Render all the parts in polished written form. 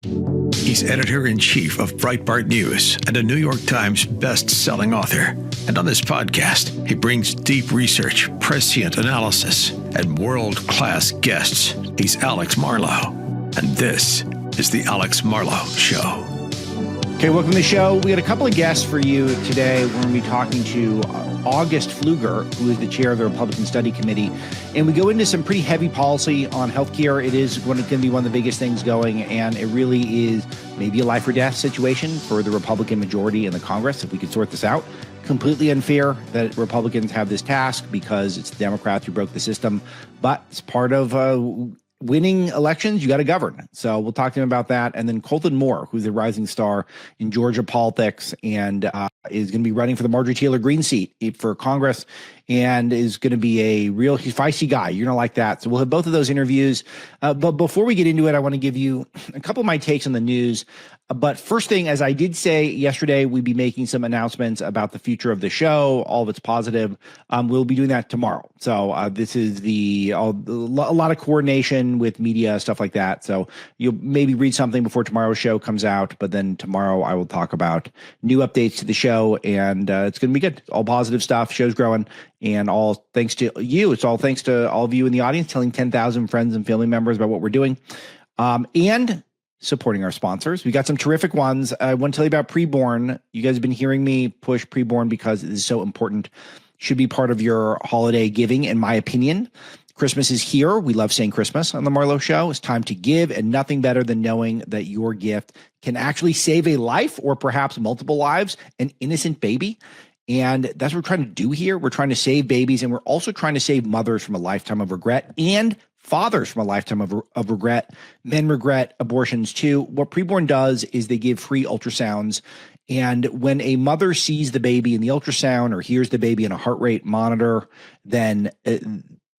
He's editor-in-chief of Breitbart News and a New York Times best-selling author. And on this podcast, he brings deep research, prescient analysis, and world-class guests. He's Alex Marlow, and this is the Alex Marlow Show. Okay, welcome to the show. We got a couple of guests for you today. We're going to be talking to August Pfluger, who is the chair of the Republican Study Committee. And we go into some pretty heavy policy on healthcare. It is going to be one of the biggest things going, and it really is maybe a life or death situation for the Republican majority in the Congress, if we could sort this out. Completely unfair that Republicans have this task because it's the Democrats who broke the system, but it's part of winning elections. You got to govern. So we'll talk to him about that. And then Colton Moore, who's a rising star in Georgia politics and is going to be running for the Marjorie Taylor Greene seat for Congress and is going to be a real feisty guy. You're going to like that. So we'll have both of those interviews. But before we get into it, I want to give you a couple of my takes on the news. But first thing, as I did say yesterday, we'd be making some announcements about the future of the show. All of it's positive. We'll be doing that tomorrow. So this is a lot of coordination with media, stuff like that. So you'll maybe read something before tomorrow's show comes out. But then tomorrow I will talk about new updates to the show. And it's going to be good. All positive stuff. Show's growing. And all thanks to you. It's all thanks to all of you in the audience telling 10,000 friends and family members about what we're doing. And supporting our sponsors. We got some terrific ones. I want to tell you about Preborn. You guys have been hearing me push Preborn because it is so important. Should be part of your holiday giving, in my opinion. Christmas is here. We love saying Christmas on the Marlow Show. It's time to give, and nothing better than knowing that your gift can actually save a life or perhaps multiple lives, an innocent baby. And that's what we're trying to do here. We're trying to save babies, and we're also trying to save mothers from a lifetime of regret and fathers from a lifetime of regret. Men regret abortions too. What Preborn does is they give free ultrasounds. And when a mother sees the baby in the ultrasound or hears the baby in a heart rate monitor, then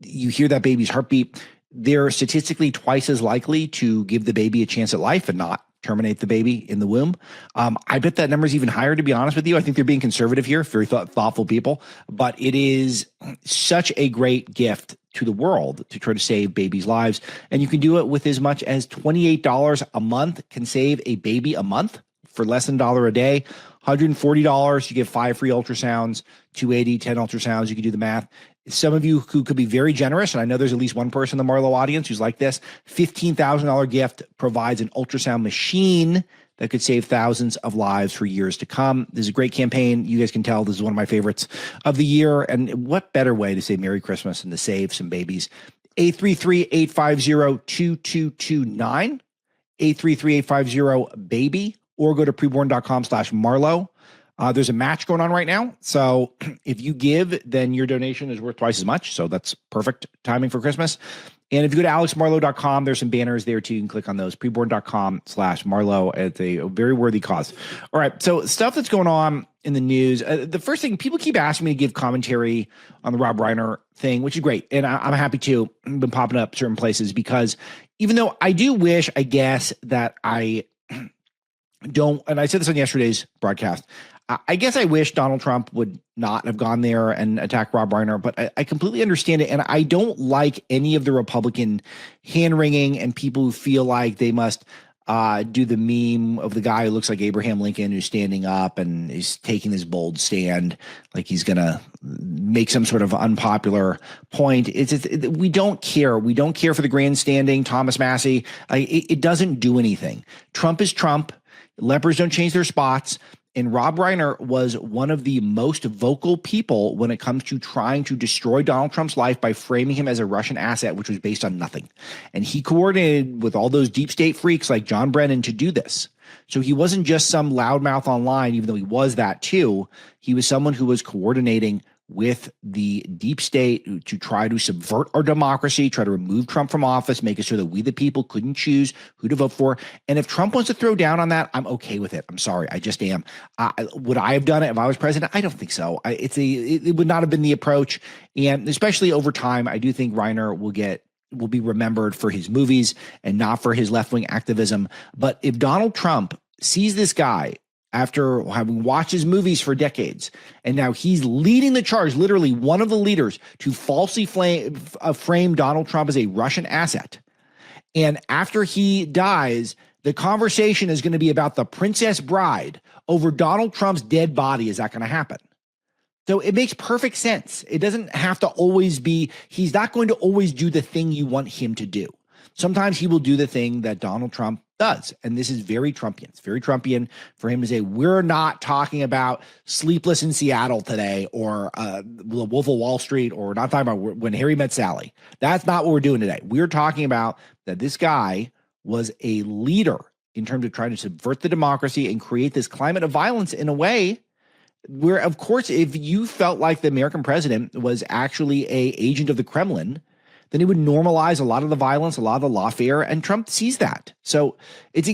you hear that baby's heartbeat. They're statistically twice as likely to give the baby a chance at life and not terminate the baby in the womb. I bet that number is even higher, to be honest with you. I think they're being conservative here, very thoughtful people, but it is such a great gift to the world to try to save babies' lives. And you can do it with as much as $28 a month, can save a baby a month for less than $1 a day. $140, you get 5 free ultrasounds, $280, 10 ultrasounds. You can do the math. Some of you who could be very generous, and I know there's at least one person in the Marlow audience who's like this, $15,000 gift provides an ultrasound machine that could save thousands of lives for years to come. This is a great campaign. You guys can tell this is one of my favorites of the year. And what better way to say Merry Christmas than to save some babies? 833-850-2229, 833-850-BABY, or go to preborn.com/Marlow. There's a match going on right now. So if you give, then your donation is worth twice as much. So that's perfect timing for Christmas. And if you go to alexmarlow.com, there's some banners there too. You can click on those. Preborn.com/Marlow. It's a very worthy cause. All right. So stuff that's going on in the news. The first thing, people keep asking me to give commentary on the Rob Reiner thing, which is great. And I'm happy to. I've been popping up certain places because even though I do wish, I guess, that I don't, and I said this on yesterday's broadcast, I guess I wish Donald Trump would not have gone there and attacked Rob Reiner, but I completely understand it. And I don't like any of the Republican hand-wringing and people who feel like they must do the meme of the guy who looks like Abraham Lincoln who's standing up and he's taking this bold stand like he's going to make some sort of unpopular point. We don't care. We don't care for the grandstanding, Thomas Massey. It doesn't do anything. Trump is Trump. Lepers don't change their spots. And Rob Reiner was one of the most vocal people when it comes to trying to destroy Donald Trump's life by framing him as a Russian asset, which was based on nothing. And he coordinated with all those deep state freaks like John Brennan to do this. So he wasn't just some loudmouth online, even though he was that too. He was someone who was coordinating with the deep state to try to subvert our democracy, try to remove Trump from office, make it so that we the people couldn't choose who to vote for. And if Trump wants to throw down on that, I'm okay with it. I'm sorry. I just am. Would I have done it if I was president? I don't think so. It would not have been the approach. And especially over time, I do think Reiner will be remembered for his movies and not for his left-wing activism. But if Donald Trump sees this guy after having watched his movies for decades, and now he's leading the charge, literally one of the leaders, to falsely frame Donald Trump as a Russian asset. And after he dies, The conversation is going to be about the Princess Bride over Donald Trump's dead body. Is that going to happen? So it makes perfect sense. It doesn't have to always be, he's not going to always do the thing you want him to do. Sometimes he will do the thing that Donald Trump does. And this is very Trumpian. It's very Trumpian for him to say, we're not talking about Sleepless in Seattle today or The Wolf of Wall Street, or we're not talking about When Harry Met Sally. That's not what we're doing today. We're talking about that this guy was a leader in terms of trying to subvert the democracy and create this climate of violence in a way where, of course, if you felt like the American president was actually an agent of the Kremlin, then it would normalize a lot of the violence, a lot of the lawfare, and Trump sees that. So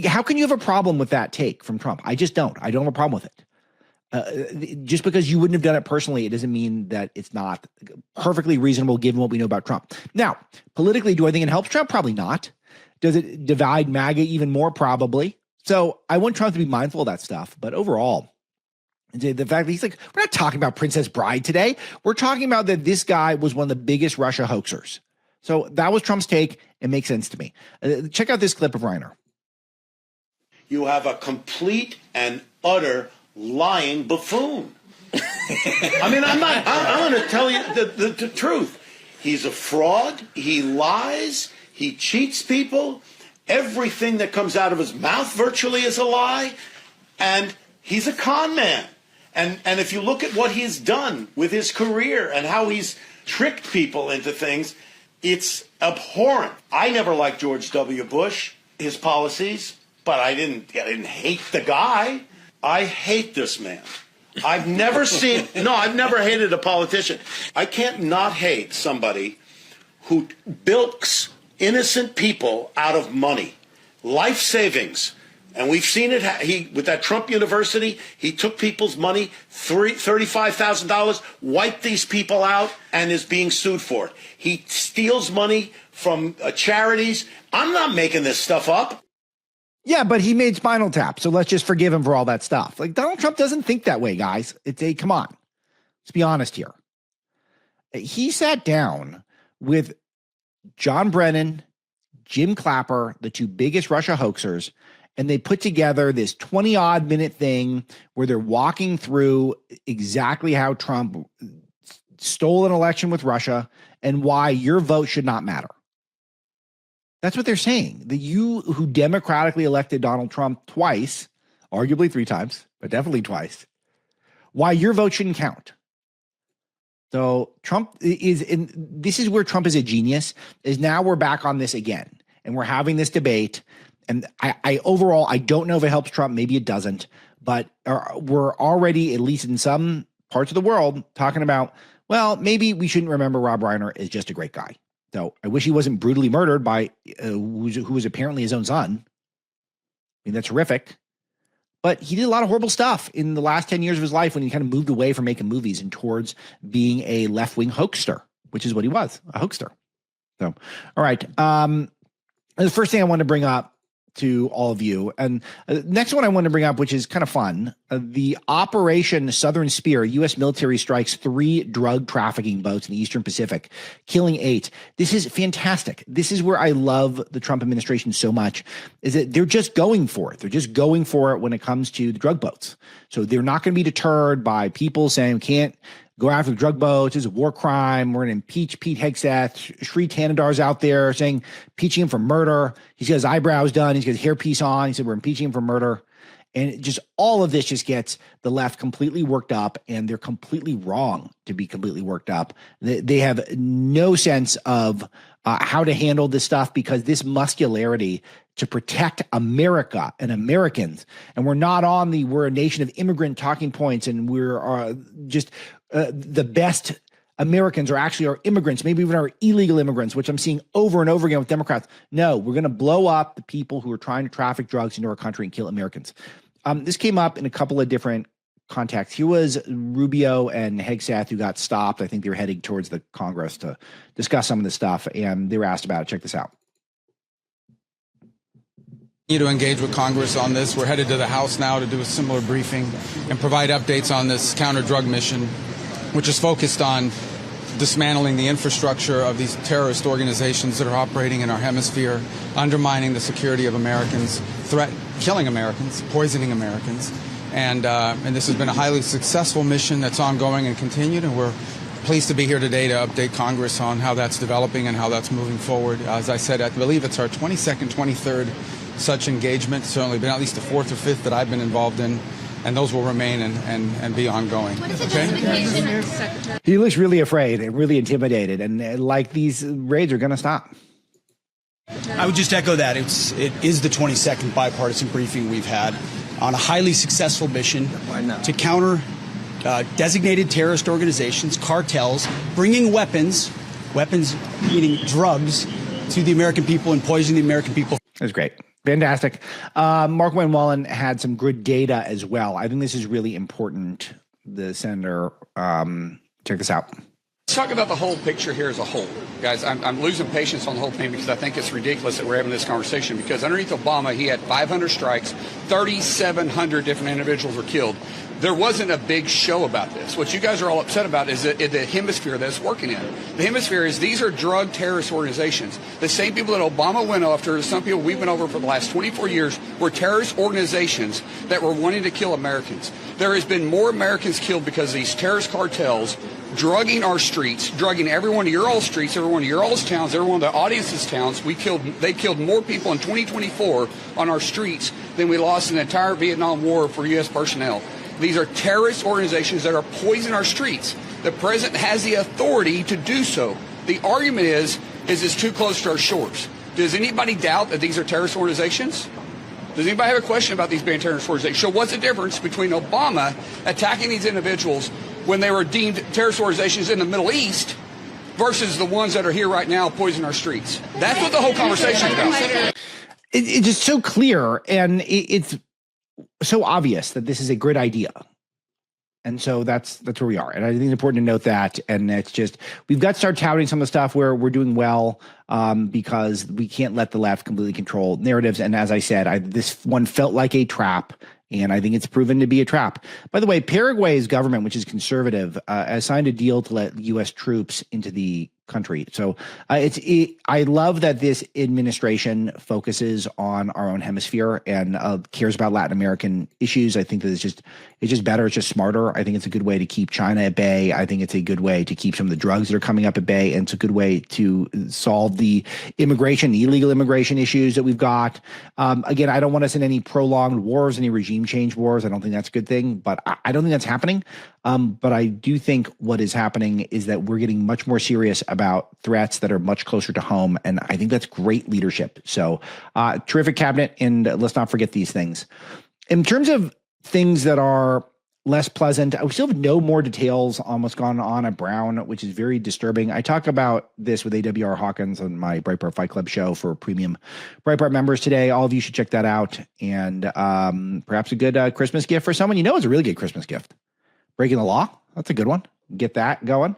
how can you have a problem with that take from Trump? I just don't. I don't have a problem with it. Just because you wouldn't have done it personally, it doesn't mean that it's not perfectly reasonable given what we know about Trump. Now, politically, do I think it helps Trump? Probably not. Does it divide MAGA even more? Probably. So I want Trump to be mindful of that stuff. But overall, the fact that he's like, we're not talking about Princess Bride today. We're talking about that this guy was one of the biggest Russia hoaxers. So that was Trump's take. It makes sense to me. Check out this clip of Reiner. You have a complete and utter lying buffoon. I mean, I'm going to tell you the truth. He's a fraud. He lies. He cheats people. Everything that comes out of his mouth virtually is a lie. And he's a con man. And if you look at what he's done with his career and how he's tricked people into things, it's abhorrent. I never liked George W. Bush, his policies, but I didn't hate the guy. I hate this man. I've never hated a politician. I can't not hate somebody who bilks innocent people out of money, life savings. And we've seen it. With that Trump University, he took people's money, $35,000, wiped these people out, and is being sued for it. He steals money from charities. I'm not making this stuff up. Yeah, but he made Spinal Tap, so let's just forgive him for all that stuff. Like, Donald Trump doesn't think that way, guys. Come on. Let's be honest here. He sat down with John Brennan, Jim Clapper, the two biggest Russia hoaxers, and they put together this 20-odd minute thing where they're walking through exactly how Trump stole an election with Russia and why your vote should not matter. That's what they're saying. That you who democratically elected Donald Trump twice, arguably 3 times, but definitely twice, why your vote shouldn't count. So Trump this is where Trump is a genius, is now we're back on this again. And we're having this debate. And I overall, I don't know if it helps Trump. Maybe it doesn't. But we're already, at least in some parts of the world, talking about, well, maybe we shouldn't remember Rob Reiner is just a great guy. So I wish he wasn't brutally murdered by who was apparently his own son. I mean, that's horrific. But he did a lot of horrible stuff in the last 10 years of his life when he kind of moved away from making movies and towards being a left-wing hoaxster, which is what he was, a hoaxster. So, all right. The first thing I want to bring up to all of you, and next one I want to bring up, which is kind of fun, the Operation Southern Spear, U.S. military strikes 3 drug trafficking boats in the Eastern Pacific, killing 8. This is fantastic. This is where I love the Trump administration so much, is that they're just going for it. They're just going for it when it comes to the drug boats. So they're not going to be deterred by people saying we can't go after the drug boats. It's a war crime. We're going to impeach Pete Hegseth. Sri Tanadar's out there saying, impeaching him for murder. He's got his eyebrows done. He's got his hairpiece on. He said, we're impeaching him for murder. And just all of this just gets the left completely worked up, and they're completely wrong to be completely worked up. They have no sense of how to handle this stuff, because this muscularity to protect America and Americans, and we're a nation of immigrant talking points, and we're just the best Americans are actually our immigrants, maybe even our illegal immigrants, which I'm seeing over and over again with Democrats. No, we're going to blow up the people who are trying to traffic drugs into our country and kill Americans. This came up in a couple of different contexts. Here was Rubio and Hegseth who got stopped. I think they were heading towards the Congress to discuss some of this stuff, and they were asked about it. Check this out. To engage with Congress on this. We're headed to the House now to do a similar briefing and provide updates on this counter-drug mission, which is focused on dismantling the infrastructure of these terrorist organizations that are operating in our hemisphere, undermining the security of Americans, killing Americans, poisoning Americans. And this has been a highly successful mission that's ongoing and continued, and we're pleased to be here today to update Congress on how that's developing and how that's moving forward. As I said, I believe it's our 22nd, 23rd such engagement, certainly been at least the fourth or fifth that I've been involved in, and those will remain and be ongoing. Okay? He looks really afraid and really intimidated, and like these raids are going to stop. I would just echo that. It is the 22nd bipartisan briefing we've had on a highly successful mission to counter designated terrorist organizations, cartels, bringing weapons meaning drugs, to the American people and poisoning the American people. That's great. Fantastic. Mark Van Wallen had some good data as well. I think this is really important. The senator, check this out. Let's talk about the whole picture here as a whole. Guys, I'm losing patience on the whole thing because I think it's ridiculous that we're having this conversation, because underneath Obama, he had 500 strikes, 3,700 different individuals were killed. There wasn't a big show about this. What you guys are all upset about is the hemisphere that it's working in. The hemisphere is these are drug terrorist organizations. The same people that Obama went after, some people we've been over for the last 24 years, were terrorist organizations that were wanting to kill Americans. There has been more Americans killed because of these terrorist cartels drugging our streets, drugging every one of your all's streets, every one of your all's towns, every one of the audience's towns. They killed more people in 2024 on our streets than we lost in the entire Vietnam War for U.S. personnel. These are terrorist organizations that are poisoning our streets. The president has the authority to do so. The argument is it's too close to our shores. Does anybody doubt that these are terrorist organizations? Does anybody have a question about these being terrorist organizations? So what's the difference between Obama attacking these individuals when they were deemed terrorist organizations in the Middle East versus the ones that are here right now poisoning our streets? That's what the whole conversation is about. It's just so clear, and it's so obvious that this is a great idea. And so that's where we are. And I think it's important to note that. And it's just, we've got to start touting some of the stuff where we're doing well, because we can't let the left completely control narratives. And as I said, this one felt like a trap, and I think it's proven to be a trap. By the way, Paraguay's government, which is conservative, has signed a deal to let U.S. troops into the country. So I love that this administration focuses on our own hemisphere and cares about Latin American issues. I think that it's just better. It's just smarter. I think it's a good way to keep China at bay. I think it's a good way to keep some of the drugs that are coming up at bay. And it's a good way to solve the illegal immigration issues that we've got. Again, I don't want us in any prolonged wars, any regime change wars. I don't think that's a good thing, but I don't think that's happening. But I do think what is happening is that we're getting much more serious about threats that are much closer to home. And I think that's great leadership. So terrific cabinet. And let's not forget these things. In terms of things that are less pleasant, we still have no more details on what's gone on at Brown, which is very disturbing. I talk about this with AWR Hawkins on my Breitbart Fight Club show for premium Breitbart members today. All of you should check that out. And perhaps a good Christmas gift for someone. It's a really good Christmas gift. Breaking the Law. That's a good one. Get that going.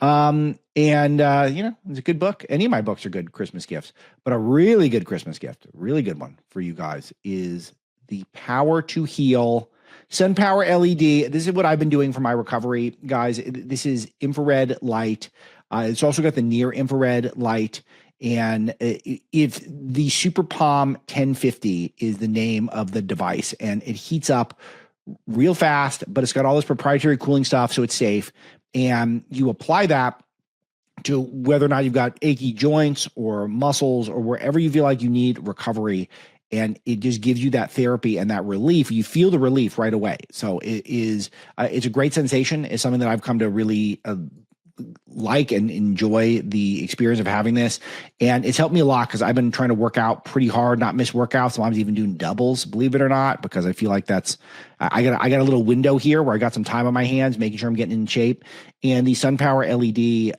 It's a good book. Any of my books are good Christmas gifts, but a really good Christmas gift, a really good one for you guys is the Power to Heal Sun Power LED. This is what I've been doing for my recovery, guys. This is infrared light. It's also got the near infrared light. And if the Super Palm 1050 is the name of the device, and it heats up real fast, but it's got all this proprietary cooling stuff, so it's safe. And you apply that to whether or not you've got achy joints or muscles or wherever you feel like you need recovery. And it just gives you that therapy and that relief. You feel the relief right away. So it's a great sensation. It's something that I've come to really like and enjoy the experience of having this. And it's helped me a lot because I've been trying to work out pretty hard, not miss workouts. Sometimes even doing doubles, believe it or not, because I feel like I got a little window here where I got some time on my hands, making sure I'm getting in shape. And the Sun Power LED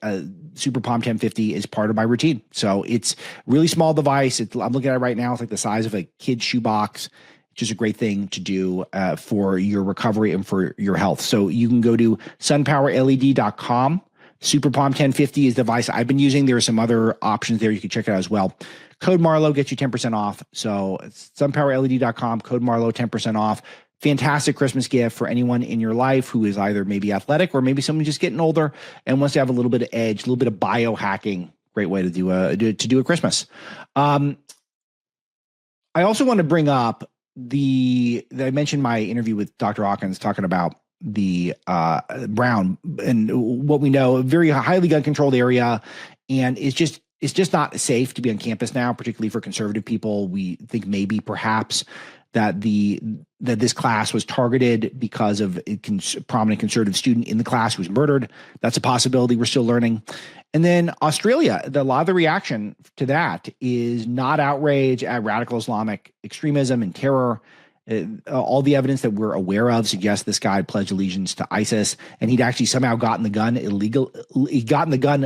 Super Palm 1050 is part of my routine. So it's really small device. I'm looking at it right now. It's like the size of a kid's shoebox. Just a great thing to do for your recovery and for your health. So you can go to sunpowerled.com. Super Palm 1050 is the device I've been using. There are some other options there. You can check it out as well. Code Marlow gets you 10% off. So it's sunpowerled.com, code Marlow, 10% off. Fantastic Christmas gift for anyone in your life who is either maybe athletic or maybe someone just getting older and wants to have a little bit of edge, a little bit of biohacking. Great way to do a Christmas. I also want to bring up I mentioned my interview with Dr. Hawkins talking about the Brown and what we know, a very highly gun controlled area, and it's just not safe to be on campus now, particularly for conservative people. We think maybe perhaps that this class was targeted because of a prominent conservative student in the class who was murdered. That's a possibility. We're still learning. And then Australia, a lot of the reaction to that is not outrage at radical Islamic extremism and terror. All the evidence that we're aware of suggests this guy had pledged allegiance to ISIS, and he'd actually somehow gotten the gun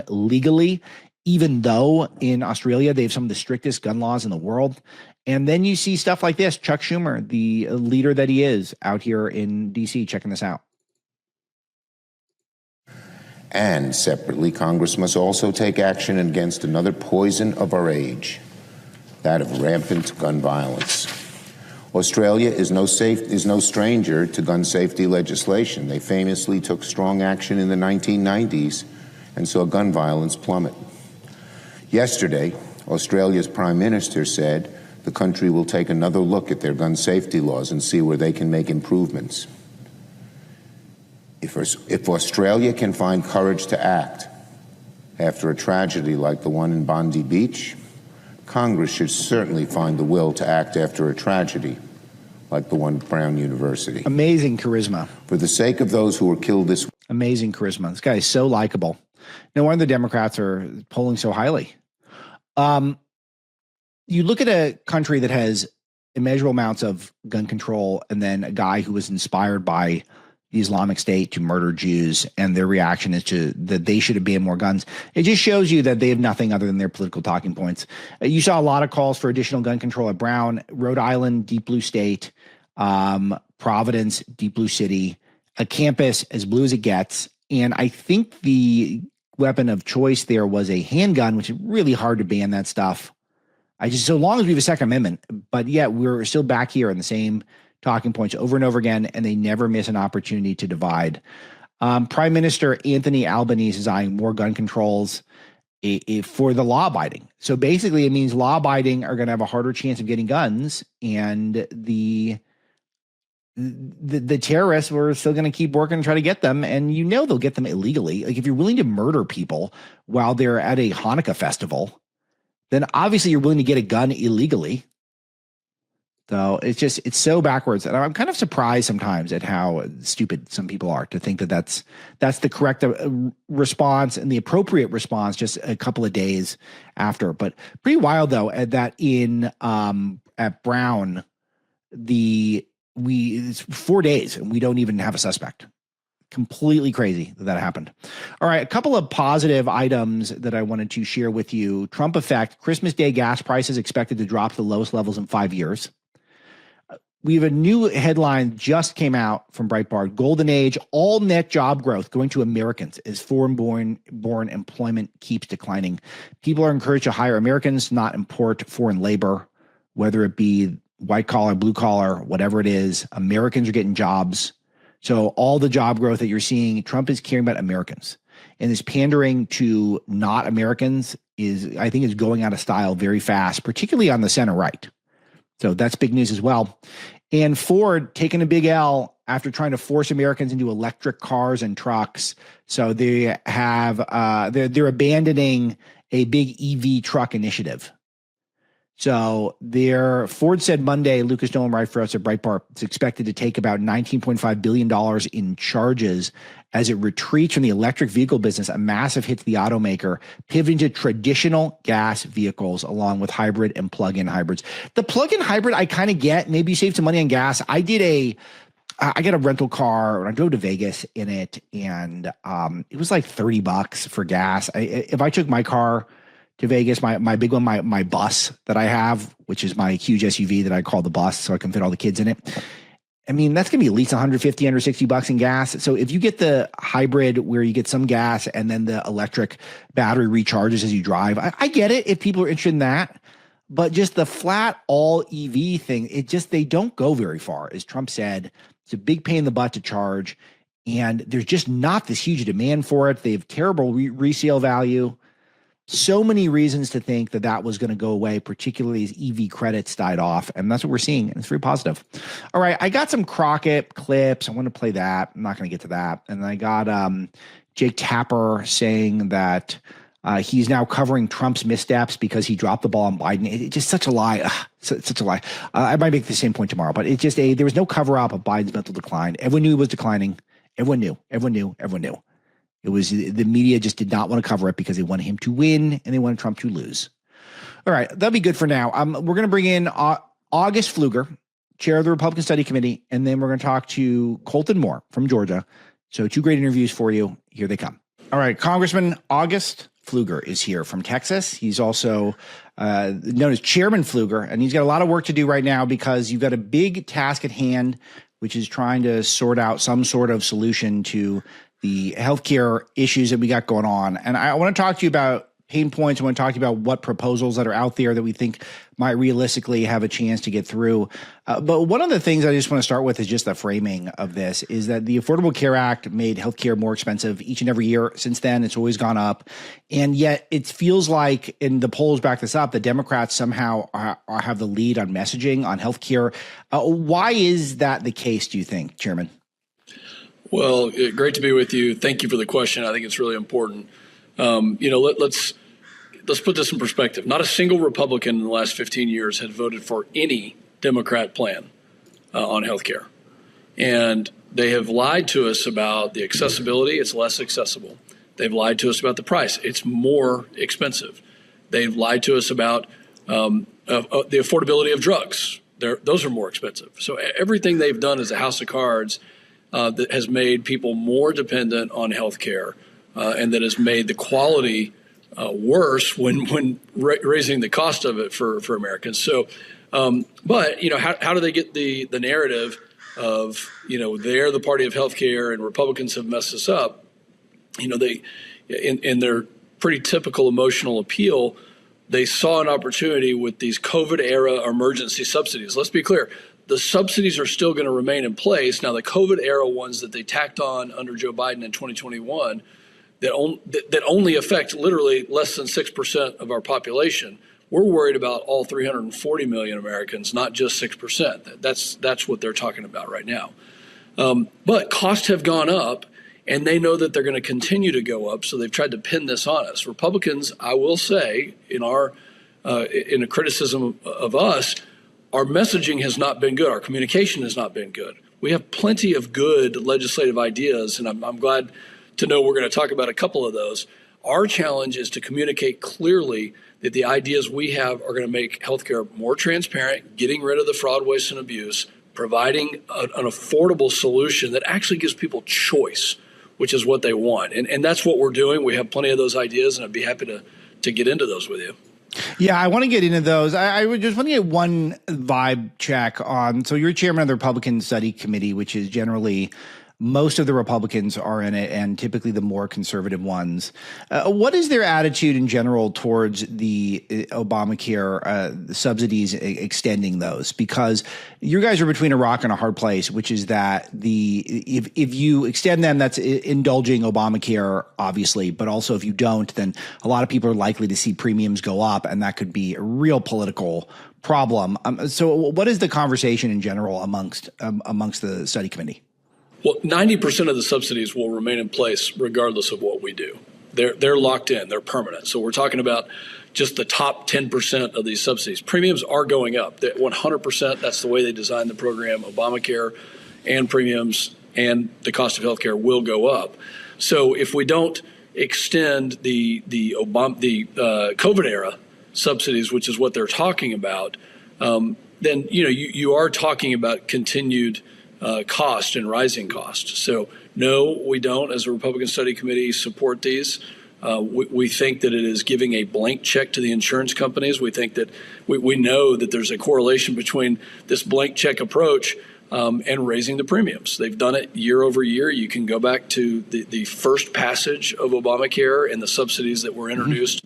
legally, even though in Australia they have some of the strictest gun laws in the world. And then you see stuff like this. Chuck Schumer, the leader that he is out here in D.C., checking this out. And separately, Congress must also take action against another poison of our age, that of rampant gun violence. Australia is no stranger to gun safety legislation. They famously took strong action in the 1990s and saw gun violence plummet. Yesterday, Australia's Prime Minister said the country will take another look at their gun safety laws and see where they can make improvements. If Australia can find courage to act after a tragedy like the one in Bondi Beach, Congress should certainly find the will to act after a tragedy like the one at Brown University. Amazing charisma. For the sake of those who were killed this week. Amazing charisma. This guy is so likable. No wonder the Democrats are polling so highly. You look at a country that has immeasurable amounts of gun control, and then a guy who was inspired by the Islamic State to murder Jews, and their reaction is that they should have banned more guns. It just shows you that they have nothing other than their political talking points. You saw a lot of calls for additional gun control at Brown, Rhode Island, deep blue state, Providence, deep blue city, a campus as blue as it gets. And I think the weapon of choice there was a handgun, which is really hard to ban that stuff. So long as we have a Second Amendment, but yet we're still back here in the same talking points over and over again, and they never miss an opportunity to divide. Prime Minister Anthony Albanese is eyeing more gun controls for the law-abiding. So basically it means law-abiding are going to have a harder chance of getting guns, and the terrorists were still going to keep working to try to get them, and they'll get them illegally. Like if you're willing to murder people while they're at a Hanukkah festival, then obviously you're willing to get a gun illegally. So it's so backwards. And I'm kind of surprised sometimes at how stupid some people are to think that that's the correct response and the appropriate response just a couple of days after. But pretty wild though, that at Brown, it's 4 days and we don't even have a suspect. Completely crazy that happened. All right, a couple of positive items that I wanted to share with you. Trump effect, Christmas Day gas prices expected to drop to the lowest levels in 5 years. We have a new headline just came out from Breitbart. Golden Age, all net job growth going to Americans as foreign-born employment keeps declining. People are encouraged to hire Americans, not import foreign labor, whether it be white collar, blue collar, whatever it is. Americans are getting jobs. So all the job growth that you're seeing, Trump is caring about Americans. And this pandering to not Americans I think is going out of style very fast, particularly on the center right. So that's big news as well. And Ford taking a big L after trying to force Americans into electric cars and trucks. So they have they're abandoning a big EV truck initiative. So Ford said Monday, Lucas Nolan right for us at Breitbart, it's expected to take about $19.5 billion in charges as it retreats from the electric vehicle business, a massive hit to the automaker, pivoting to traditional gas vehicles along with hybrid and plug-in hybrids. The plug-in hybrid I kind of get. Maybe you save some money on gas. I got a rental car and I drove to Vegas in it, and it was like $30 for gas. If I took my car to Vegas, my big one, my bus that I have, which is my huge SUV that I call the bus so I can fit all the kids in it. I mean, that's going to be at least $150, $160 in gas. So if you get the hybrid where you get some gas and then the electric battery recharges as you drive, I get it if people are interested in that. But just the flat all EV thing, they don't go very far. As Trump said, it's a big pain in the butt to charge. And there's just not this huge demand for it. They have terrible resale value. So many reasons to think that was going to go away, particularly as EV credits died off. And that's what we're seeing. And it's very positive. All right. I got some Crockett clips. I want to play that. I'm not going to get to that. And I got Jake Tapper saying that he's now covering Trump's missteps because he dropped the ball on Biden. It's just such a lie. Such a lie. I might make the same point tomorrow, but it's just there was no cover up of Biden's mental decline. Everyone knew he was declining. Everyone knew. It was the media just did not want to cover it because they wanted him to win and they wanted Trump to lose. All right. That'll be good for now. We're going to bring in August Pfluger, chair of the Republican Study Committee, and then we're going to talk to Colton Moore from Georgia. So 2 great interviews for you. Here they come. All right. Congressman August Pfluger is here from Texas. He's also known as Chairman Pfluger, and he's got a lot of work to do right now because you've got a big task at hand, which is trying to sort out some sort of solution to the healthcare issues that we got going on. And I want to talk to you about pain points. I want to talk to you about what proposals that are out there that we think might realistically have a chance to get through. But one of the things I just want to start with is just the framing of this is that the Affordable Care Act made healthcare more expensive each and every year since then. It's always gone up. And yet it feels like, and the polls back this up, the Democrats somehow have the lead on messaging on healthcare. Why is that the case, do you think, Chairman? Well, great to be with you. Thank you for the question. I think it's really important. Let's put this in perspective. Not a single Republican in the last 15 years had voted for any Democrat plan on health care. And they have lied to us about the accessibility. It's less accessible. They've lied to us about the price. It's more expensive. They've lied to us about the affordability of drugs. Those are more expensive. So everything they've done is a house of cards that has made people more dependent on health care and that has made the quality worse when raising the cost of it for Americans. So, but how do they get the narrative of they're the party of health care and Republicans have messed us up? They in their pretty typical emotional appeal, they saw an opportunity with these COVID era emergency subsidies. Let's be clear. The subsidies are still going to remain in place. Now, the COVID era ones that they tacked on under Joe Biden in 2021 that only affect literally less than 6% of our population. We're worried about all 340 million Americans, not just 6%. That's what they're talking about right now. But costs have gone up, and they know that they're going to continue to go up, so they've tried to pin this on us. Republicans, I will say, in a criticism of us, our messaging has not been good. Our communication has not been good. We have plenty of good legislative ideas, and I'm glad to know we're going to talk about a couple of those. Our challenge is to communicate clearly that the ideas we have are going to make healthcare more transparent, getting rid of the fraud, waste, and abuse, providing an affordable solution that actually gives people choice, which is what they want. And that's what we're doing. We have plenty of those ideas, and I'd be happy to get into those with you. Yeah, I want to get into those. I would just want to get one vibe check on. So you're chairman of the Republican Study Committee, which is generally most of the Republicans are in it and typically the more conservative ones. What is their attitude in general towards the Obamacare subsidies, extending those? Because you guys are between a rock and a hard place, which is that if you extend them, that's indulging Obamacare, obviously. But also if you don't, then a lot of people are likely to see premiums go up, and that could be a real political problem. So what is the conversation in general amongst the study committee? Well, 90% of the subsidies will remain in place regardless of what we do. They're locked in. They're permanent. So we're talking about just the top 10% of these subsidies. Premiums are going up. 100%, that's the way they designed the program. Obamacare and premiums and the cost of health care will go up. So if we don't extend the COVID era subsidies, which is what they're talking about, then you are talking about continued cost and rising cost. So no, we don't, as a Republican Study Committee, support these. We think that it is giving a blank check to the insurance companies. We think that we know that there's a correlation between this blank check approach and raising the premiums. They've done it year over year. You can go back to the first passage of Obamacare and the subsidies that were introduced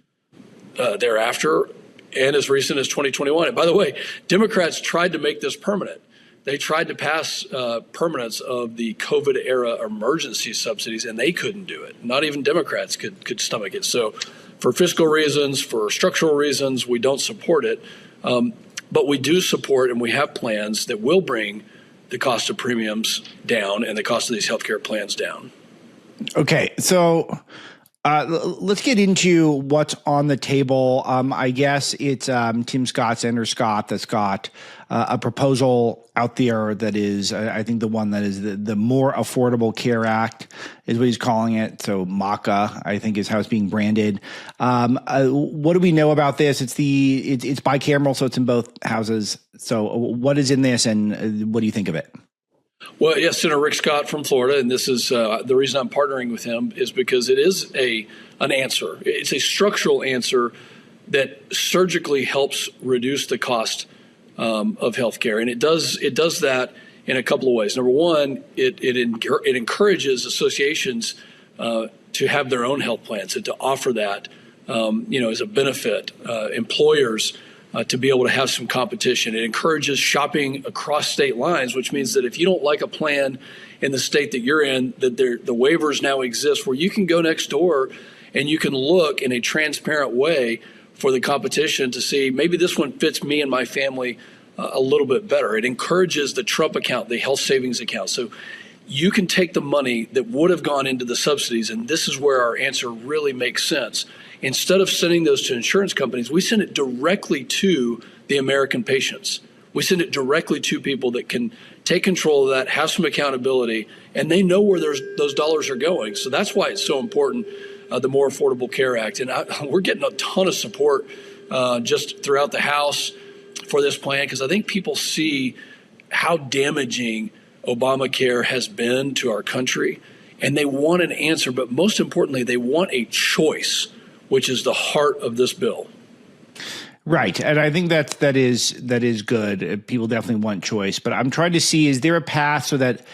thereafter. and as recent as 2021. And by the way, Democrats tried to make this permanent. They tried to pass permanence of the COVID era emergency subsidies, and they couldn't do it. Not even Democrats could stomach it. So for fiscal reasons, for structural reasons, we don't support it. But we do support, and we have plans that will bring the cost of premiums down and the cost of these healthcare plans down. Okay, so let's get into what's on the table. I guess it's Tim Scott, Senator Scott, that's got a proposal out there that is, I think the one that is the More Affordable Care Act is what he's calling it. So MACA, I think, is how it's being branded. What do we know about this? It's bicameral, so it's in both houses. So what is in this, and what do you think of it? Well, yes, Senator Rick Scott from Florida, and this is the reason I'm partnering with him is because it is an answer. It's a structural answer that surgically helps reduce the cost of healthcare, and it does that in a couple of ways. Number one, it encourages associations to have their own health plans and to offer that as a benefit. Employers. To be able to have some competition. It encourages shopping across state lines, which means that if you don't like a plan in the state that you're in, that the waivers now exist where you can go next door and you can look in a transparent way for the competition to see maybe this one fits me and my family a little bit better. It encourages the Trump account, the health savings account. So you can take the money that would have gone into the subsidies, and this is where our answer really makes sense. Instead of sending those to insurance companies, we send it directly to the American patients. We send it directly to people that can take control of that, have some accountability, and they know where those dollars are going. So that's why it's so important, the More Affordable Care Act. And we're getting a ton of support just throughout the House for this plan, because I think people see how damaging Obamacare has been to our country, and they want an answer. But most importantly, they want a choice, which is the heart of this bill. Right. And I think that is good. People definitely want choice. But I'm trying to see, is there a path so that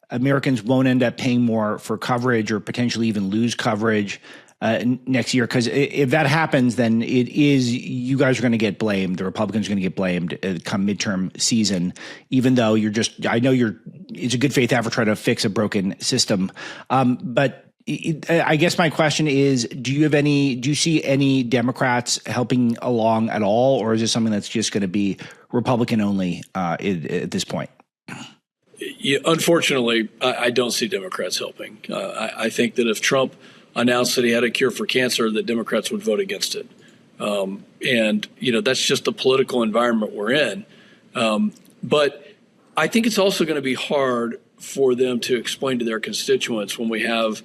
Americans won't end up paying more for coverage or potentially even lose coverage next year? Because if that happens, then you guys are going to get blamed. The Republicans are going to get blamed come midterm season, even though it's a good faith effort trying to fix a broken system. But I guess my question is, do you see any Democrats helping along at all, or is this something that's just going to be Republican only at this point? Yeah, unfortunately, I don't see Democrats helping. I think that if Trump announced that he had a cure for cancer, that Democrats would vote against it. And that's just the political environment we're in. But I think it's also going to be hard for them to explain to their constituents when we have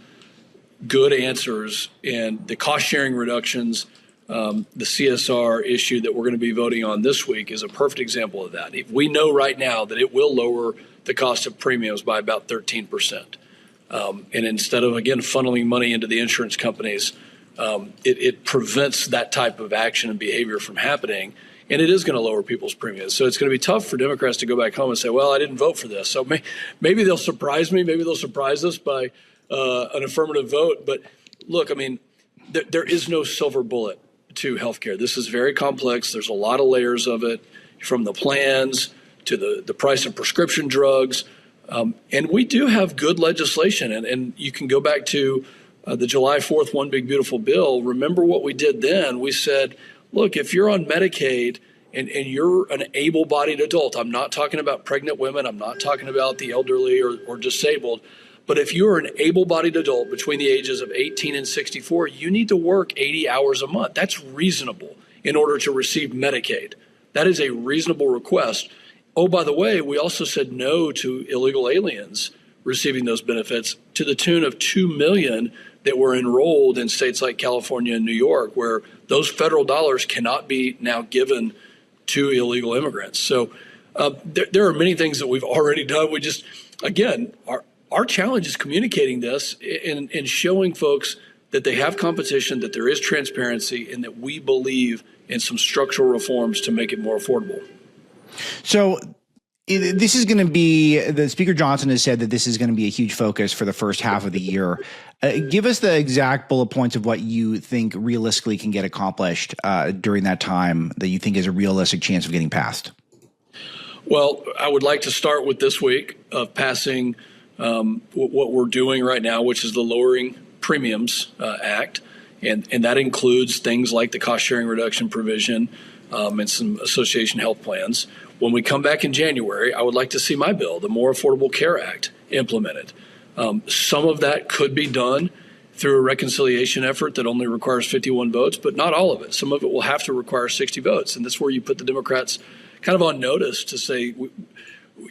good answers, and the cost sharing reductions, the CSR issue that we're going to be voting on this week is a perfect example of that. If we know right now that it will lower the cost of premiums by about 13%. And instead of, again, funneling money into the insurance companies, it prevents that type of action and behavior from happening. And it is going to lower people's premiums. So it's going to be tough for Democrats to go back home and say, well, I didn't vote for this. So maybe they'll surprise me. Maybe they'll surprise us by an affirmative vote. But look, I mean, there is no silver bullet to healthcare. This is very complex. There's a lot of layers of it, from the plans to the price of prescription drugs. And we do have good legislation. And you can go back to the July 4th One Big Beautiful Bill. Remember what we did then? We said, look, if you're on Medicaid and you're an able-bodied adult, I'm not talking about pregnant women, I'm not talking about the elderly or disabled, but if you're an able-bodied adult between the ages of 18 and 64, you need to work 80 hours a month. That's reasonable in order to receive Medicaid. That is a reasonable request. Oh, by the way, we also said no to illegal aliens receiving those benefits to the tune of 2 million that were enrolled in states like California and New York, where those federal dollars cannot be now given to illegal immigrants. So there are many things that we've already done. We just, again, our challenge is communicating this and showing folks that they have competition, that there is transparency, and that we believe in some structural reforms to make it more affordable. So This is going to be, the Speaker Johnson has said that this is going to be a huge focus for the first half of the year. Give us the exact bullet points of what you think realistically can get accomplished during that time that you think is a realistic chance of getting passed. Well, I would like to start with this week of passing what we're doing right now, which is the Lowering Premiums Act. And that includes things like the cost sharing reduction provision and some association health plans. When we come back in January, I would like to see my bill, the More Affordable Care Act, implemented. Some of that could be done through a reconciliation effort that only requires 51 votes, but not all of it. Some of it will have to require 60 votes. And that's where you put the Democrats kind of on notice to say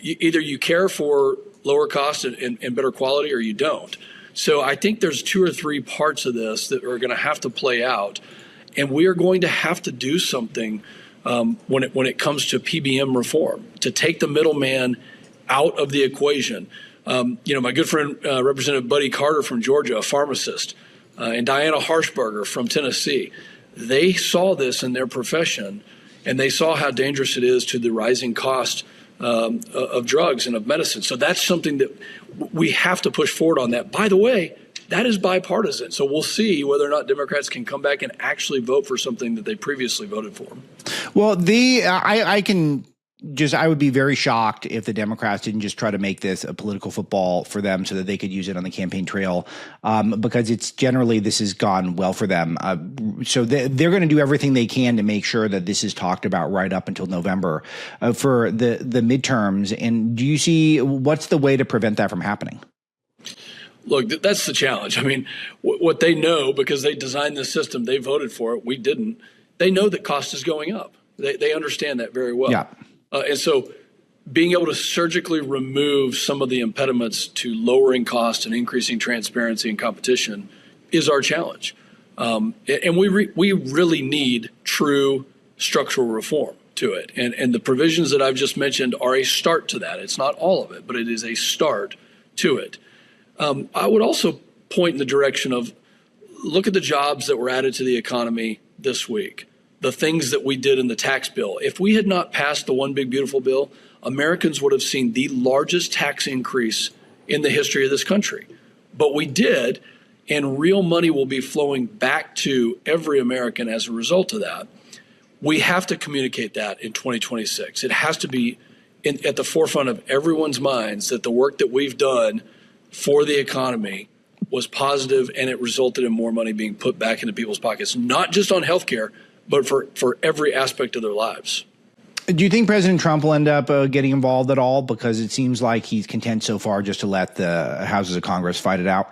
either you care for lower cost and better quality or you don't. So I think there's 2 or 3 parts of this that are going to have to play out. And we are going to have to do something when it comes to PBM reform, to take the middleman out of the equation. My good friend, Representative Buddy Carter from Georgia, a pharmacist, and Diana Harshberger from Tennessee, they saw this in their profession, and they saw how dangerous it is to the rising cost of drugs and of medicine. So that's something that we have to push forward on that. By the way, that is bipartisan. So we'll see whether or not Democrats can come back and actually vote for something that they previously voted for. Well, I would be very shocked if the Democrats didn't just try to make this a political football for them so that they could use it on the campaign trail, because this has gone well for them. So they're going to do everything they can to make sure that this is talked about right up until November for the midterms. And do you see what's the way to prevent that from happening? Look, that's the challenge. I mean, what they know, because they designed this system, they voted for it, we didn't. They know that cost is going up. They understand that very well. Yeah. And so being able to surgically remove some of the impediments to lowering cost and increasing transparency and competition is our challenge. And we really need true structural reform to it. And the provisions that I've just mentioned are a start to that. It's not all of it, but it is a start to it. I would also point in the direction of look at the jobs that were added to the economy this week, the things that we did in the tax bill. If we had not passed the One Big Beautiful Bill, Americans would have seen the largest tax increase in the history of this country. But we did, and real money will be flowing back to every American as a result of that. We have to communicate that in 2026. It has to be at the forefront of everyone's minds that the work that we've done for the economy was positive and it resulted in more money being put back into people's pockets, not just on healthcare, but for every aspect of their lives. Do you think President Trump will end up getting involved at all? Because it seems like he's content so far just to let the houses of Congress fight it out.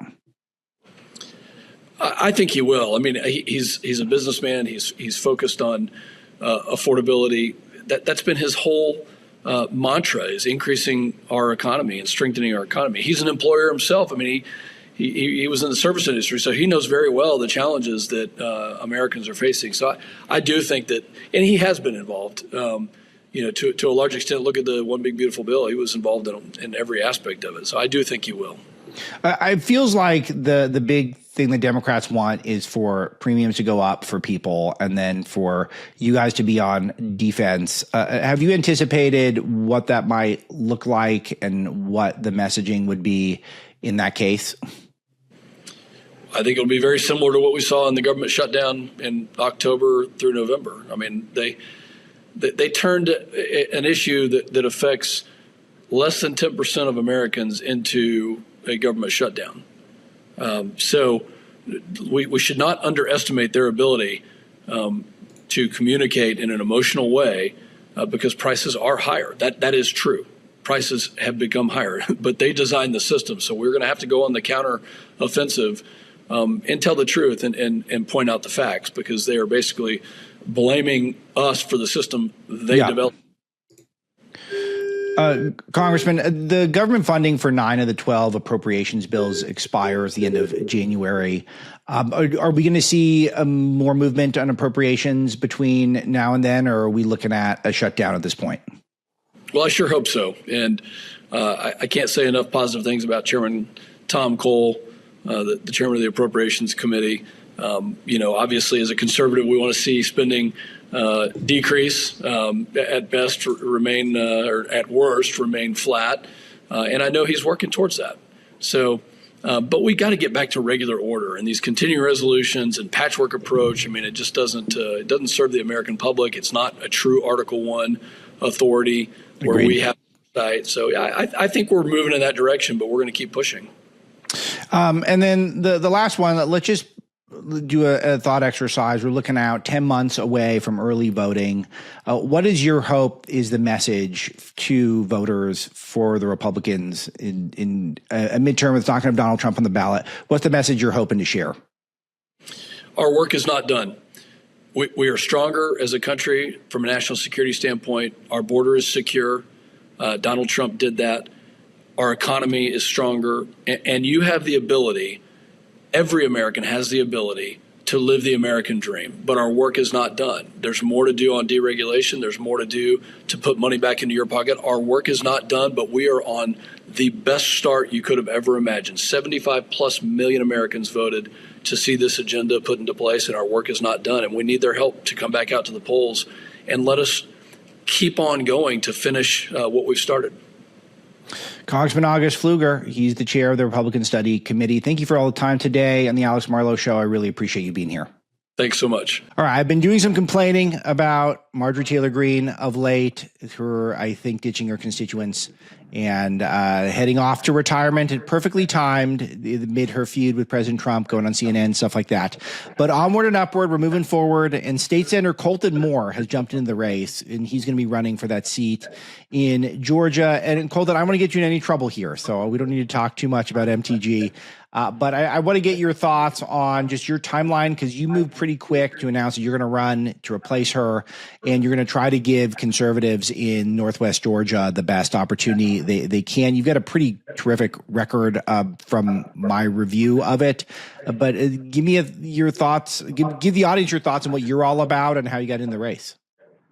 I think he will. I mean, he's a businessman. He's focused on affordability. That's been his whole mantra, is increasing our economy and strengthening our economy. He's an employer himself. I mean, he was in the service industry, so he knows very well the challenges that Americans are facing. So I do think that, and he has been involved, to a large extent. Look at the One Big Beautiful Bill. He was involved in every aspect of it. So I do think he will. It feels like the big thing the Democrats want is for premiums to go up for people and then for you guys to be on defense. Have you anticipated what that might look like and what the messaging would be in that case? I think it'll be very similar to what we saw in the government shutdown in October through November. I mean, they turned an issue that affects less than 10% of Americans into a government shutdown. So we should not underestimate their ability to communicate in an emotional way because prices are higher. That is true. Prices have become higher, but they designed the system. So we're going to have to go on the counter offensive and tell the truth and point out the facts, because they are basically blaming us for the system they developed. Congressman, the government funding for 9 of the 12 appropriations bills expires the end of January. Are we going to see more movement on appropriations between now and then, or are we looking at a shutdown at this point? Well, I sure hope so. And I can't say enough positive things about Chairman Tom Cole, the chairman of the Appropriations Committee. Obviously, as a conservative, we want to see spending decrease, at best remain, or at worst remain flat. And I know he's working towards that. So, but we got to get back to regular order, and these continuing resolutions and patchwork approach. I mean, it just doesn't serve the American public. It's not a true Article 1 authority where Agreed. we have oversight. So I think we're moving in that direction, but we're going to keep pushing. And then the last one, let's just do a thought exercise. We're looking out 10 months away from early voting. What is your hope is the message to voters for the Republicans in a midterm that's not going to have Donald Trump on the ballot? What's the message you're hoping to share? Our work is not done. We are stronger as a country from a national security standpoint. Our border is secure. Donald Trump did that. Our economy is stronger. And you have the ability, every American has the ability to live the American dream. But our work is not done. There's more to do on deregulation. There's more to do to put money back into your pocket. Our work is not done, but we are on the best start you could have ever imagined. 75+ million Americans voted to see this agenda put into place, and our work is not done. And we need their help to come back out to the polls and let us keep on going to finish what we've started. Congressman August Pfluger, he's the chair of the Republican Study Committee. Thank you for all the time today on the Alex Marlow Show. I really appreciate you being here. Thanks so much. All right. I've been doing some complaining about Marjorie Taylor Greene of late, her, I think, ditching her constituents and heading off to retirement. It perfectly timed amid her feud with President Trump, going on CNN, stuff like that. But onward and upward, we're moving forward. And State Senator Colton Moore has jumped into the race, and he's going to be running for that seat in Georgia. And Colton, I don't want to get you in any trouble here, so we don't need to talk too much about MTG. But I want to get your thoughts on just your timeline, because you moved pretty quick to announce that you're going to run to replace her, and you're going to try to give conservatives in Northwest Georgia the best opportunity they can. You've got a pretty terrific record from my review of it. But give me your thoughts. Give the audience your thoughts on what you're all about and how you got in the race.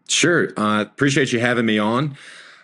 Sure. Appreciate you having me on.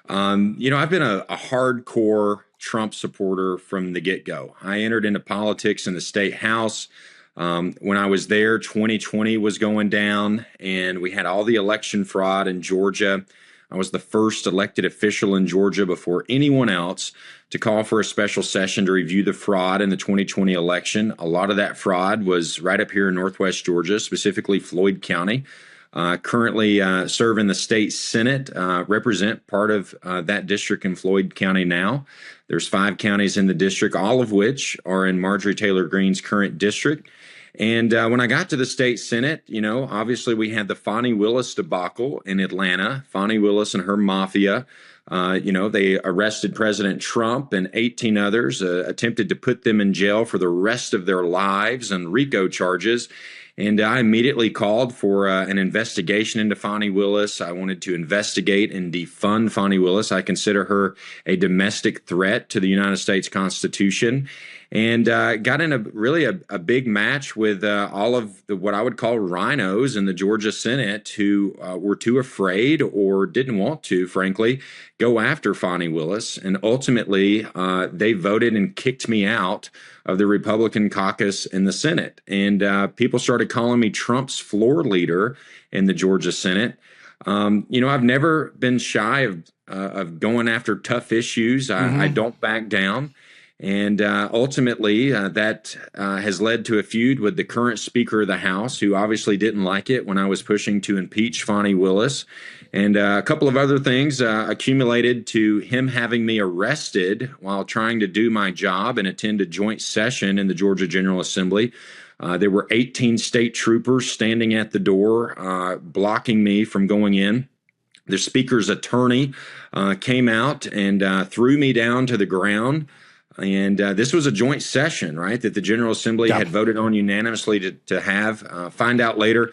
I've been a hardcore Trump supporter from the get-go. I entered into politics in the state house. When I was there, 2020 was going down, and we had all the election fraud in Georgia. I was the first elected official in Georgia before anyone else to call for a special session to review the fraud in the 2020 election. A lot of that fraud was right up here in Northwest Georgia, specifically Floyd County. Currently serve in the state Senate, represent part of that district in Floyd County now. There's 5 counties in the district, all of which are in Marjorie Taylor Greene's current district. And when I got to the state Senate, obviously we had the Fani Willis debacle in Atlanta. Fani Willis and her mafia, they arrested President Trump and 18 others, attempted to put them in jail for the rest of their lives on RICO charges. And I immediately called for an investigation into Fani Willis. I wanted to investigate and defund Fani Willis. I consider her a domestic threat to the United States Constitution. And got in a big match with all of what I would call rhinos in the Georgia Senate who were too afraid or didn't want to, frankly, go after Fani Willis. And ultimately, they voted and kicked me out of the Republican caucus in the Senate. And people started calling me Trump's floor leader in the Georgia Senate. I've never been shy of going after tough issues. I don't back down. And ultimately, that has led to a feud with the current Speaker of the House, who obviously didn't like it when I was pushing to impeach Fani Willis. And a couple of other things accumulated to him having me arrested while trying to do my job and attend a joint session in the Georgia General Assembly. There were 18 state troopers standing at the door, blocking me from going in. The Speaker's attorney came out and threw me down to the ground. And this was a joint session, right, that the General Assembly had voted on unanimously to have. Find out later,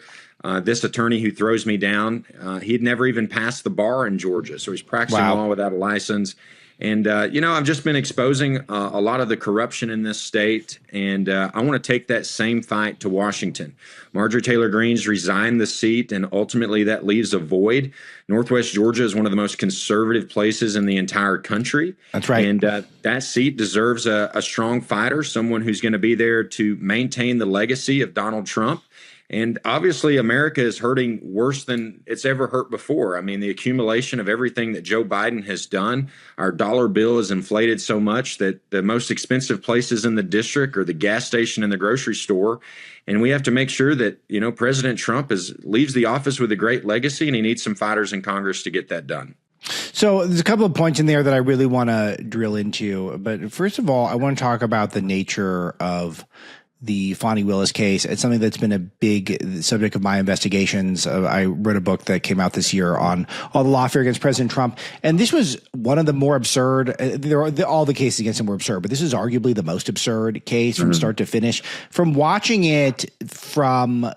this attorney who throws me down, he'd never even passed the bar in Georgia. So he's practicing law without a license. And, I've just been exposing a lot of the corruption in this state, and I want to take that same fight to Washington. Marjorie Taylor Greene's resigned the seat, and ultimately that leaves a void. Northwest Georgia is one of the most conservative places in the entire country. That's right. And that seat deserves a strong fighter, someone who's going to be there to maintain the legacy of Donald Trump And obviously, America is hurting worse than it's ever hurt before. I mean, the accumulation of everything that Joe Biden has done, our dollar bill is inflated so much that the most expensive places in the district are the gas station and the grocery store. And we have to make sure that, President Trump leaves the office with a great legacy, and he needs some fighters in Congress to get that done. So there's a couple of points in there that I really want to drill into. But first of all, I want to talk about the nature of the Fani Willis case. It's something that's been a big subject of my investigations. I wrote a book that came out this year on all the lawfare against President Trump. And this was one of the more absurd, all the cases against him were absurd, but this is arguably the most absurd case from start to finish. From watching it from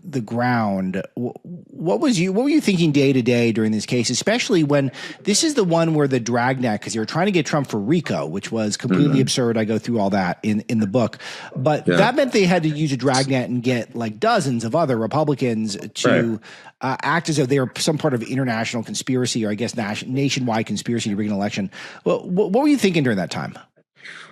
the ground, what were you thinking day to day during this case, especially when this is the one where the dragnet, because you were trying to get Trump for RICO, which was completely absurd. I go through all that in the book. But that meant they had to use a dragnet and get like dozens of other Republicans to act as though they were some part of international conspiracy, or I guess nationwide conspiracy to rig an election. Well, what were you thinking during that time?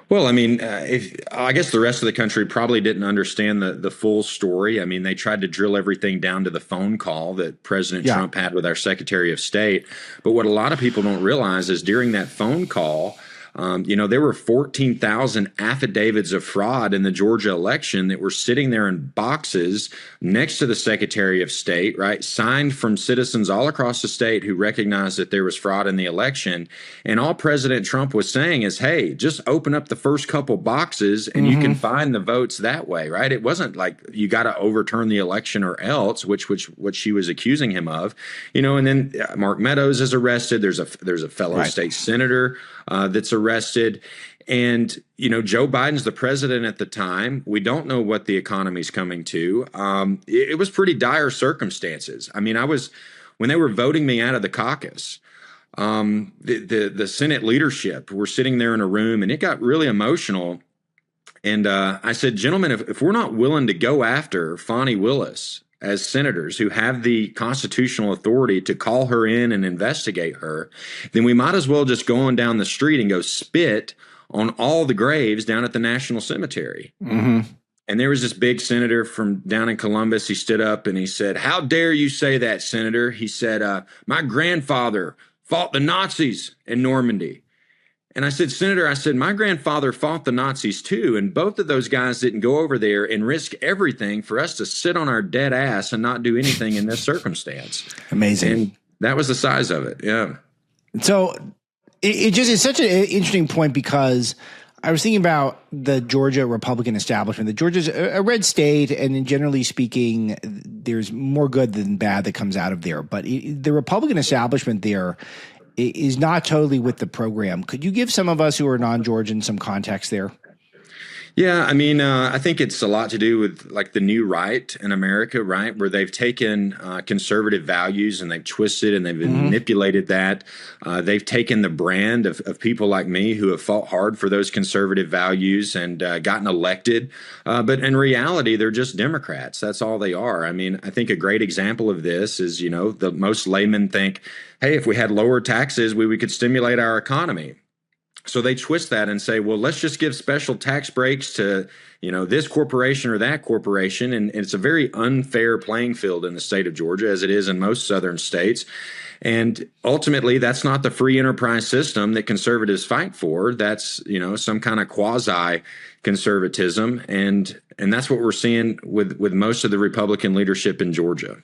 Well, I mean, I guess the rest of the country probably didn't understand the full story. I mean, they tried to drill everything down to the phone call that President Trump had with our Secretary of State. But what a lot of people don't realize is during that phone call, there were 14,000 affidavits of fraud in the Georgia election that were sitting there in boxes next to the Secretary of State, right? Signed from citizens all across the state who recognized that there was fraud in the election. And all President Trump was saying is, hey, just open up the first couple boxes and you can find the votes that way, right? It wasn't like you got to overturn the election or else, which what she was accusing him of, and then Mark Meadows is arrested. There's a fellow state senator that's arrested. And, Joe Biden's the president at the time. We don't know what the economy's coming to. It was pretty dire circumstances. I mean, when they were voting me out of the caucus, the Senate leadership were sitting there in a room, and it got really emotional. And I said, gentlemen, if we're not willing to go after Fani Willis as senators who have the constitutional authority to call her in and investigate her, then we might as well just go on down the street and go spit on all the graves down at the National Cemetery. And there was this big senator from down in Columbus. He stood up and he said, "How dare you say that, Senator?" He said, "My grandfather fought the Nazis in Normandy." And I said, "Senator, my grandfather fought the Nazis too, and both of those guys didn't go over there and risk everything for us to sit on our dead ass and not do anything in this circumstance." Amazing. And that was the size of it. Yeah. So it's such an interesting point, because I was thinking about the Georgia Republican establishment. Georgia's a red state, and generally speaking, there's more good than bad that comes out of there. But the Republican establishment there is not totally with the program. Could you give some of us who are non-Georgian some context there? Yeah, I mean, I think it's a lot to do with like the new right in America, right, where they've taken conservative values and they've twisted and they've manipulated that. They've taken the brand of people like me who have fought hard for those conservative values and gotten elected. But in reality, they're just Democrats. That's all they are. I mean, I think a great example of this is, the most laymen think, hey, if we had lower taxes, we could stimulate our economy. So they twist that and say, well, let's just give special tax breaks to, this corporation or that corporation. And it's a very unfair playing field in the state of Georgia, as it is in most southern states. And ultimately, that's not the free enterprise system that conservatives fight for. That's, some kind of quasi conservatism. And that's what we're seeing with most of the Republican leadership in Georgia.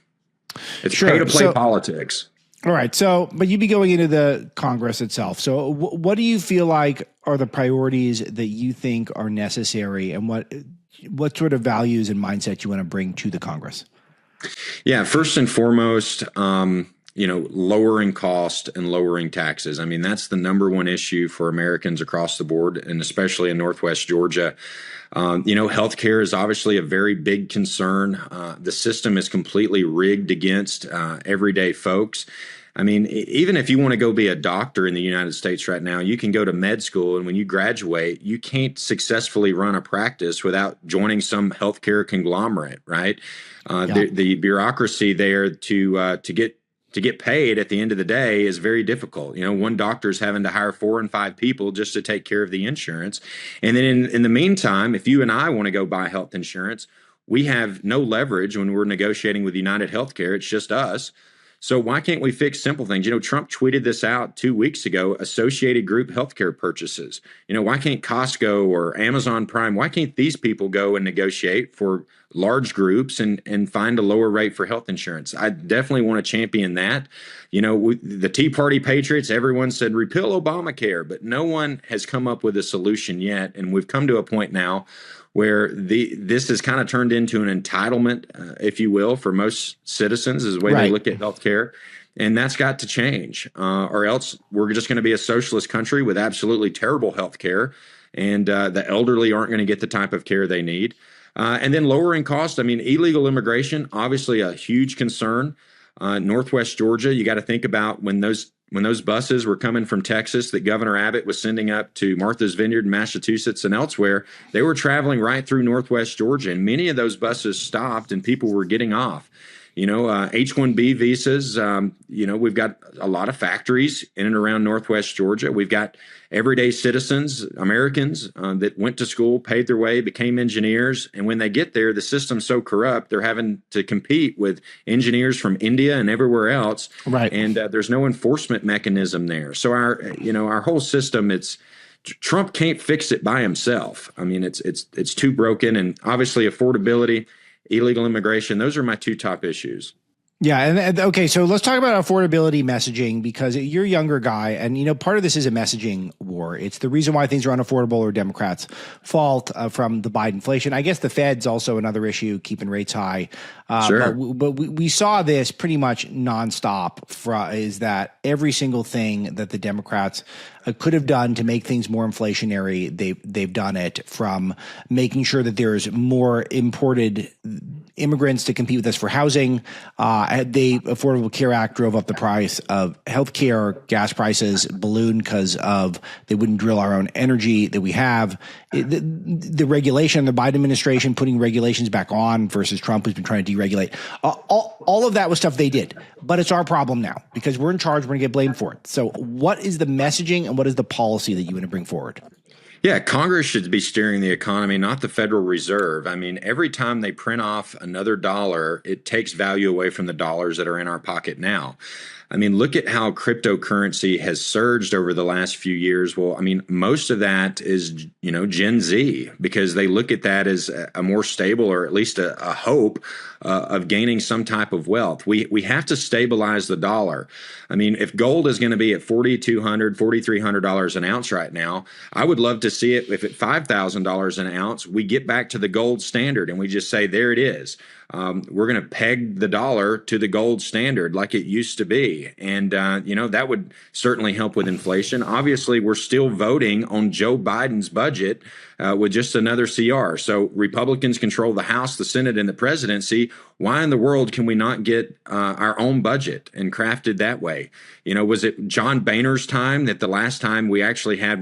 It's pay to play politics. All right. So, but you'd be going into the Congress itself. So what do you feel like are the priorities that you think are necessary, and what sort of values and mindset you want to bring to the Congress? Yeah. First and foremost, lowering cost and lowering taxes. I mean, that's the number one issue for Americans across the board, and especially in Northwest Georgia. Healthcare is obviously a very big concern. The system is completely rigged against everyday folks. I mean, even if you want to go be a doctor in the United States right now, you can go to med school, and when you graduate, you can't successfully run a practice without joining some healthcare conglomerate, right? The bureaucracy there to get paid at the end of the day is very difficult. One doctor's having to hire 4 and 5 people just to take care of the insurance. And then in the meantime, if you and I want to go buy health insurance, we have no leverage when we're negotiating with United Healthcare. It's just us. So why can't we fix simple things? Trump tweeted this out 2 weeks ago, Associated Group healthcare purchases. Why can't Costco or Amazon Prime, why can't these people go and negotiate for large groups and find a lower rate for health insurance? I definitely want to champion that. The Tea Party patriots, everyone said repeal Obamacare, but no one has come up with a solution yet. And we've come to a point now where this has kind of turned into an entitlement, if you will, for most citizens, is the way they look at healthcare. And that's got to change, or else we're just going to be a socialist country with absolutely terrible healthcare, and the elderly aren't going to get the type of care they need. And then lowering costs. Illegal immigration, obviously a huge concern. Northwest Georgia, you got to think about when those buses were coming from Texas that Governor Abbott was sending up to Martha's Vineyard, Massachusetts, and elsewhere. They were traveling right through Northwest Georgia, and many of those buses stopped and people were getting off. H-1B visas, we've got a lot of factories in and around Northwest Georgia. We've got everyday citizens, Americans that went to school, paid their way, became engineers. And when they get there, the system's so corrupt, they're having to compete with engineers from India and everywhere else. Right. And there's no enforcement mechanism there. So our whole system, Trump can't fix it by himself. It's too broken, and obviously affordability, illegal immigration, those are my two top issues. Yeah. And okay, so let's talk about affordability messaging, because you're a younger guy, and part of this is a messaging war. It's the reason why things are unaffordable or Democrats' fault from the Biden inflation. I guess the Fed's also another issue, keeping rates high. Sure. But we saw this pretty much nonstop. Is that every single thing that the Democrats could have done to make things more inflationary, they've done it, from making sure that there's more imported immigrants to compete with us for housing. The Affordable Care Act drove up the price of healthcare. Gas prices ballooned because of they wouldn't drill our own energy that we have. The regulation, the Biden administration putting regulations back on versus Trump, who's been trying to deregulate. All of that was stuff they did. But it's our problem now because we're in charge. We're going to get blamed for it. So what is the messaging and what is the policy that you want to bring forward? Yeah, Congress should be steering the economy, not the Federal Reserve. Every time they print off another dollar, it takes value away from the dollars that are in our pocket now. Look at how cryptocurrency has surged over the last few years. Well, most of that is, Gen Z, because they look at that as a more stable, or at least a hope of gaining some type of wealth. We have to stabilize the dollar. If gold is going to be at $4,200, $4,300 an ounce right now, I would love to see it. If at $5,000 an ounce, we get back to the gold standard and we just say, there it is. We're going to peg the dollar to the gold standard like it used to be. And, that would certainly help with inflation. Obviously, we're still voting on Joe Biden's budget with just another CR. So Republicans control the House, the Senate, and the presidency. Why in the world can we not get our own budget and crafted that way? Was it John Boehner's time that the last time we actually had,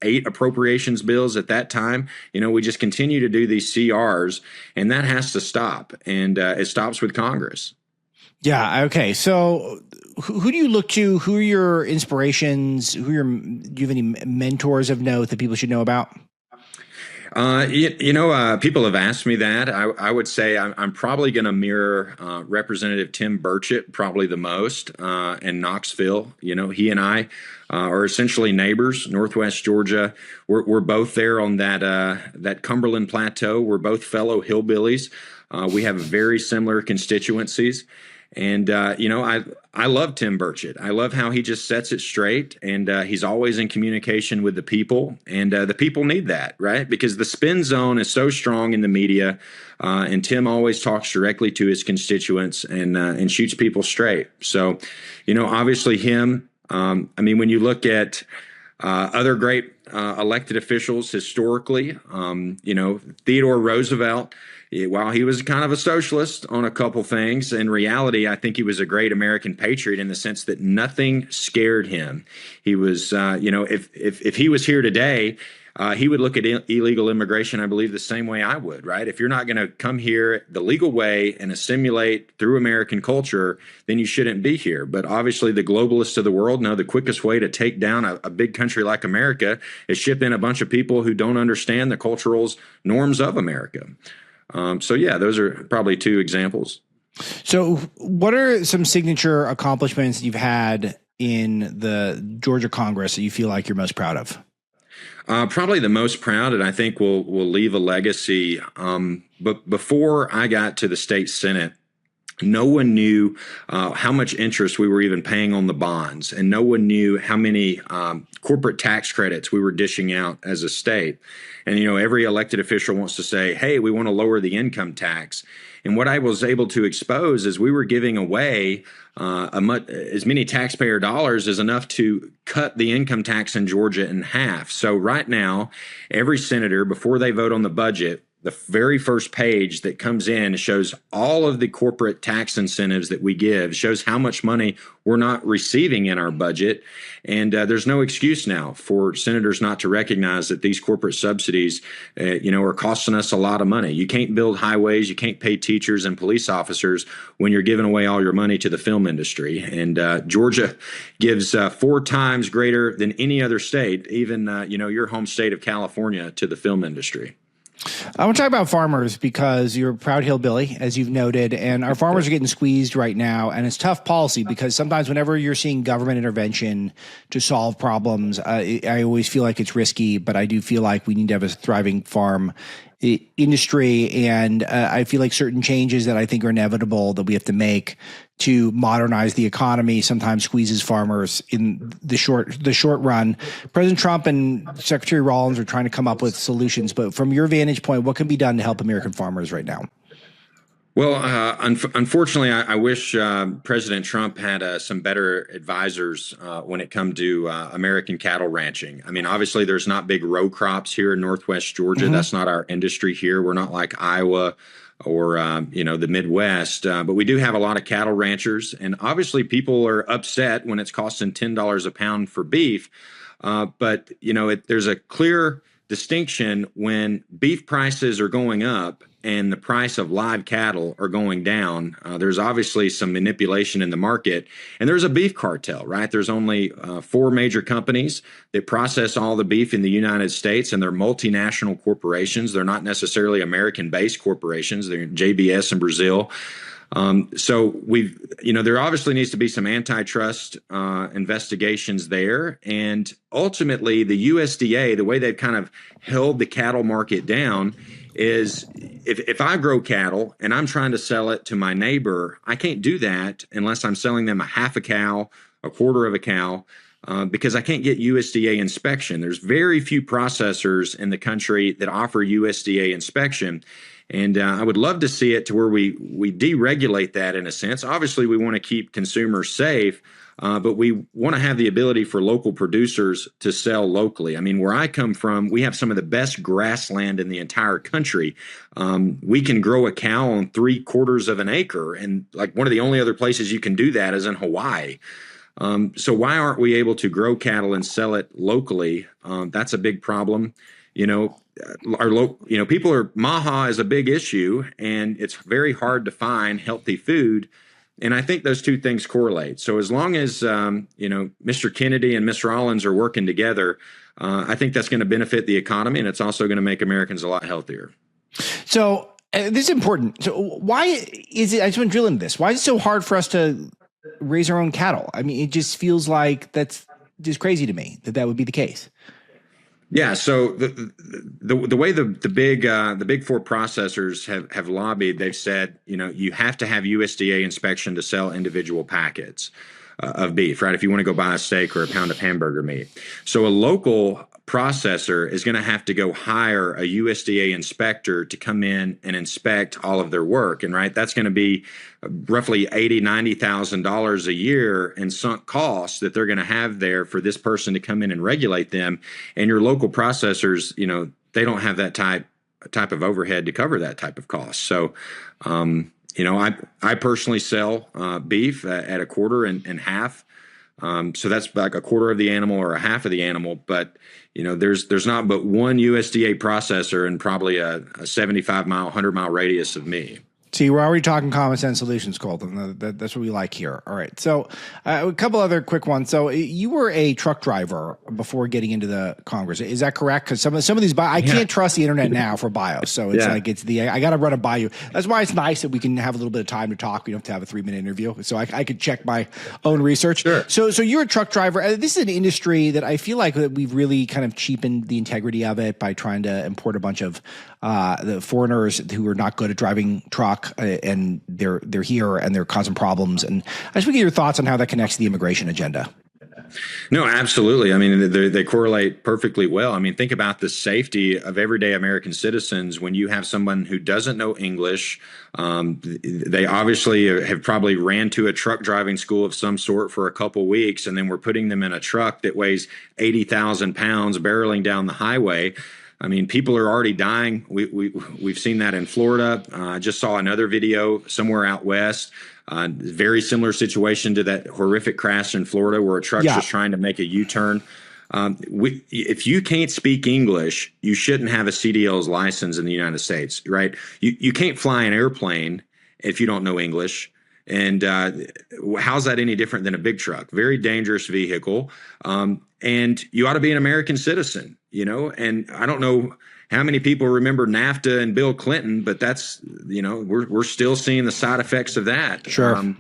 8 appropriations bills at that time? We just continue to do these CRs, and that has to stop. And it stops with Congress. Yeah. Okay. So who do you look to? Who are your inspirations? Do you have any mentors of note that people should know about? People have asked me that. I would say I'm probably going to mirror Representative Tim Burchett probably the most in Knoxville. He and I are essentially neighbors, Northwest Georgia. We're both there on that Cumberland Plateau. We're both fellow hillbillies. We have very similar constituencies. And, I love Tim Burchett. I love how he just sets it straight, and he's always in communication with the people, and the people need that, right? Because the spin zone is so strong in the media, and Tim always talks directly to his constituents and shoots people straight. So, obviously him. When you look at other great elected officials historically, Theodore Roosevelt, while he was kind of a socialist on a couple things, in reality, I think he was a great American patriot in the sense that nothing scared him. He was, if he was here today, he would look at illegal immigration, I believe, the same way I would, right? If you're not going to come here the legal way and assimilate through American culture, then you shouldn't be here. But obviously, the globalists of the world know the quickest way to take down a big country like America is ship in a bunch of people who don't understand the cultural norms of America. So yeah, those are probably two examples. So what are some signature accomplishments you've had in the Georgia Congress that you feel like you're most proud of? Probably the most proud, and I think will leave a legacy. But before I got to the state Senate, no one knew how much interest we were even paying on the bonds, and no one knew how many corporate tax credits we were dishing out as a state. And, every elected official wants to say, hey, we want to lower the income tax. And what I was able to expose is we were giving away as many taxpayer dollars as enough to cut the income tax in Georgia in half. So right now, every senator, before they vote on the budget, the very first page that comes in shows all of the corporate tax incentives that we give, shows how much money we're not receiving in our budget. And there's no excuse now for senators not to recognize that these corporate subsidies, are costing us a lot of money. You can't build highways, you can't pay teachers and police officers when you're giving away all your money to the film industry. And Georgia gives 4 times greater than any other state, even, your home state of California, to the film industry. I want to talk about farmers because you're a proud hillbilly, as you've noted, and our farmers are getting squeezed right now. And it's tough policy because sometimes whenever you're seeing government intervention to solve problems, I always feel like it's risky, but I do feel like we need to have a thriving farm industry. And I feel like certain changes that I think are inevitable that we have to make to modernize the economy sometimes squeezes farmers in the short run. President Trump and Secretary Rollins are trying to come up with solutions, but from your vantage point, what can be done to help American farmers right now? Well, unfortunately, I wish President Trump had some better advisors when it comes to American cattle ranching. I mean, obviously, there's not big row crops here in Northwest Georgia. Mm-hmm. That's not our industry here. We're not like Iowa or, the Midwest. But we do have a lot of cattle ranchers. And obviously, people are upset when it's costing $10 a pound for beef. But, there's a clear distinction when beef prices are going up and the price of live cattle are going down. There's obviously some manipulation in the market, and there's a beef cartel, right? There's only 4 major companies that process all the beef in the United States, and they're multinational corporations. They're not necessarily American-based corporations. They're JBS in Brazil. So there obviously needs to be some antitrust investigations there. And ultimately, the USDA, the way they've kind of held the cattle market down is if I grow cattle and I'm trying to sell it to my neighbor, I can't do that unless I'm selling them a half a cow, a quarter of a cow, because I can't get USDA inspection. There's very few processors in the country that offer USDA inspection. And I would love to see it to where we deregulate that in a sense. Obviously, we want to keep consumers safe, but we want to have the ability for local producers to sell locally. I mean, where I come from, we have some of the best grassland in the entire country. We can grow a cow on 3/4 of an acre. And like one of the only other places you can do that is in Hawaii. So why aren't we able to grow cattle and sell it locally? That's a big problem. Maha is a big issue, and it's very hard to find healthy food. And I think those two things correlate. So as long as, Mr. Kennedy and Ms. Rollins are working together, I think that's going to benefit the economy, and it's also going to make Americans a lot healthier. So this is important. So why is it, I just want to drill into this. Why is it so hard for us to raise our own cattle? I mean, it just feels like that's just crazy to me that would be the case. Yeah, so the way the big 4 processors have lobbied, they've said, you have to have USDA inspection to sell individual packets of beef, right? If you want to go buy a steak or a pound of hamburger meat. So a local processor is going to have to go hire a USDA inspector to come in and inspect all of their work. And right, that's going to be roughly $80,000-$90,000 a year in sunk costs that they're going to have there for this person to come in and regulate them. And your local processors, they don't have that type of overhead to cover that type of cost. So, I personally sell beef at a quarter and half. So that's like a quarter of the animal or a half of the animal. But, there's not but one USDA processor and probably a 75-mile, 100-mile radius of me. See, we're already talking common sense solutions, Colton. That's what we like here. All right. So a couple other quick ones. So you were a truck driver before getting into the Congress. Is that correct? Because some of these, I can't trust the internet now for bios. So it's I got to run it by you. That's why it's nice that we can have a little bit of time to talk. We don't have to have a 3-minute interview. So I could check my own research. Sure. So you're a truck driver. This is an industry that I feel like that we've really kind of cheapened the integrity of it by trying to import a bunch of the foreigners who are not good at driving truck, and they're here and they're causing problems. And I just want to get your thoughts on how that connects to the immigration agenda. No, absolutely. I mean, they correlate perfectly well. I mean, think about the safety of everyday American citizens when you have someone who doesn't know English. They obviously have probably ran to a truck driving school of some sort for a couple weeks, and then we're putting them in a truck that weighs 80,000 pounds barreling down the highway. I mean, people are already dying. We've seen that in Florida. I just saw another video somewhere out west. Very similar situation to that horrific crash in Florida where a truck's just trying to make a U-turn. If you can't speak English, you shouldn't have a CDL's license in the United States, right? You can't fly an airplane if you don't know English. And how's that any different than a big truck? Very dangerous vehicle. And you ought to be an American citizen, and I don't know how many people remember NAFTA and Bill Clinton, but that's, we're still seeing the side effects of that. Sure.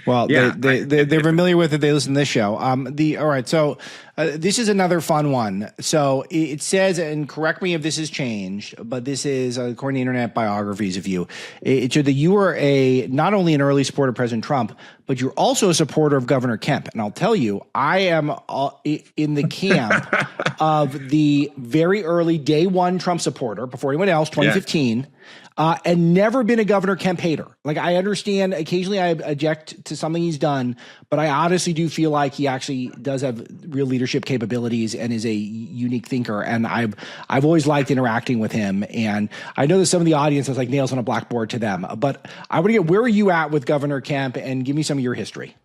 Well, yeah, they're familiar with it. They listen to this show. All right. So this is another fun one. So it says, and correct me if this has changed, but this is according to internet biographies of you. It showed that you were not only an early supporter of President Trump, but you're also a supporter of Governor Kemp. And I'll tell you, I am in the camp of the very early day one Trump supporter before anyone else, 2015. And never been a Governor Kemp hater. Like, I understand occasionally I object to something he's done, but I honestly do feel like he actually does have real leadership capabilities and is a unique thinker. And I've always liked interacting with him. And I know that some of the audience is like nails on a blackboard to them, but I want to get, where are you at with Governor Kemp, and give me some of your history.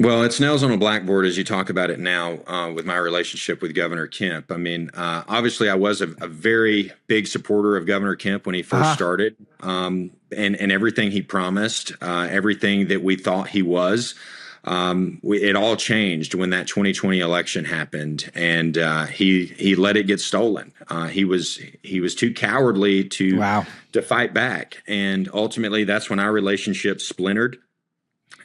Well, it's nails on a blackboard as you talk about it now with my relationship with Governor Kemp. I mean, obviously, I was a very big supporter of Governor Kemp when he first started, and everything he promised, everything that we thought he was. It all changed when that 2020 election happened, and he let it get stolen. He was too cowardly to fight back, and ultimately, that's when our relationship splintered.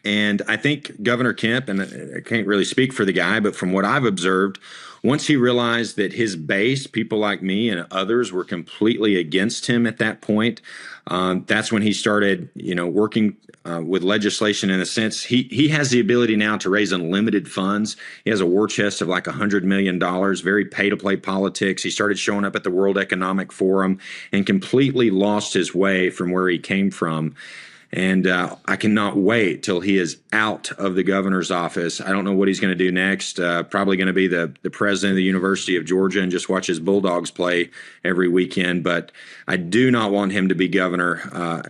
And I think Governor Kemp, and I can't really speak for the guy, but from what I've observed, once he realized that his base, people like me and others, were completely against him at that point, that's when he started, working with legislation. In a sense, he has the ability now to raise unlimited funds. He has a war chest of like $100 million, very pay-to-play politics. He started showing up at the World Economic Forum and completely lost his way from where he came from. And I cannot wait till he is out of the governor's office. I don't know what he's going to do next. Probably going to be the president of the University of Georgia and just watch his Bulldogs play every weekend. But I do not want him to be governor,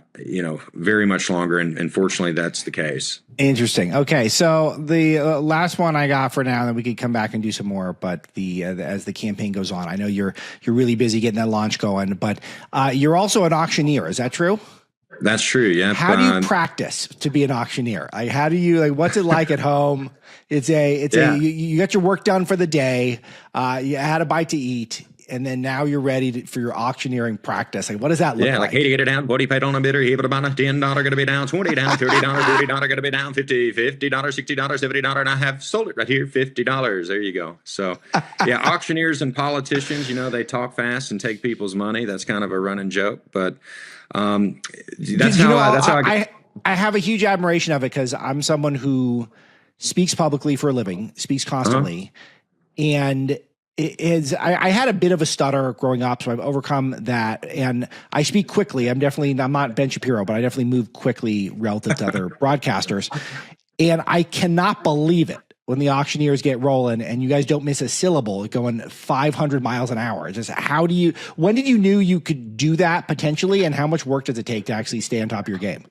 very much longer. And fortunately, that's the case. Interesting. Okay, so the last one I got for now, then we could come back and do some more. But as the campaign goes on, I know you're really busy getting that launch going. But you're also an auctioneer. Is that true? That's true. Yeah. How do you practice to be an auctioneer? How do you what's it like at home? You got your work done for the day. You had a bite to eat, and then now you're ready for your auctioneering practice. What does that look like? Yeah, like, hey, to get it down, what do you paid on a bidder? He put about $10 going to be down, $20 down, $30, $40 going to be down, $50, $60, $70, and I have sold it right here, $50. There you go. So, yeah, auctioneers and politicians, they talk fast and take people's money. That's kind of a running joke, but that's how I have a huge admiration of it, because I'm someone who speaks publicly for a living, speaks constantly, and I had a bit of a stutter growing up, so I've overcome that, and I speak quickly. I'm not Ben Shapiro, but I definitely move quickly relative to other broadcasters, and I cannot believe it when the auctioneers get rolling and you guys don't miss a syllable going 500 miles an hour. Just when did you knew you could do that potentially, and how much work does it take to actually stay on top of your game?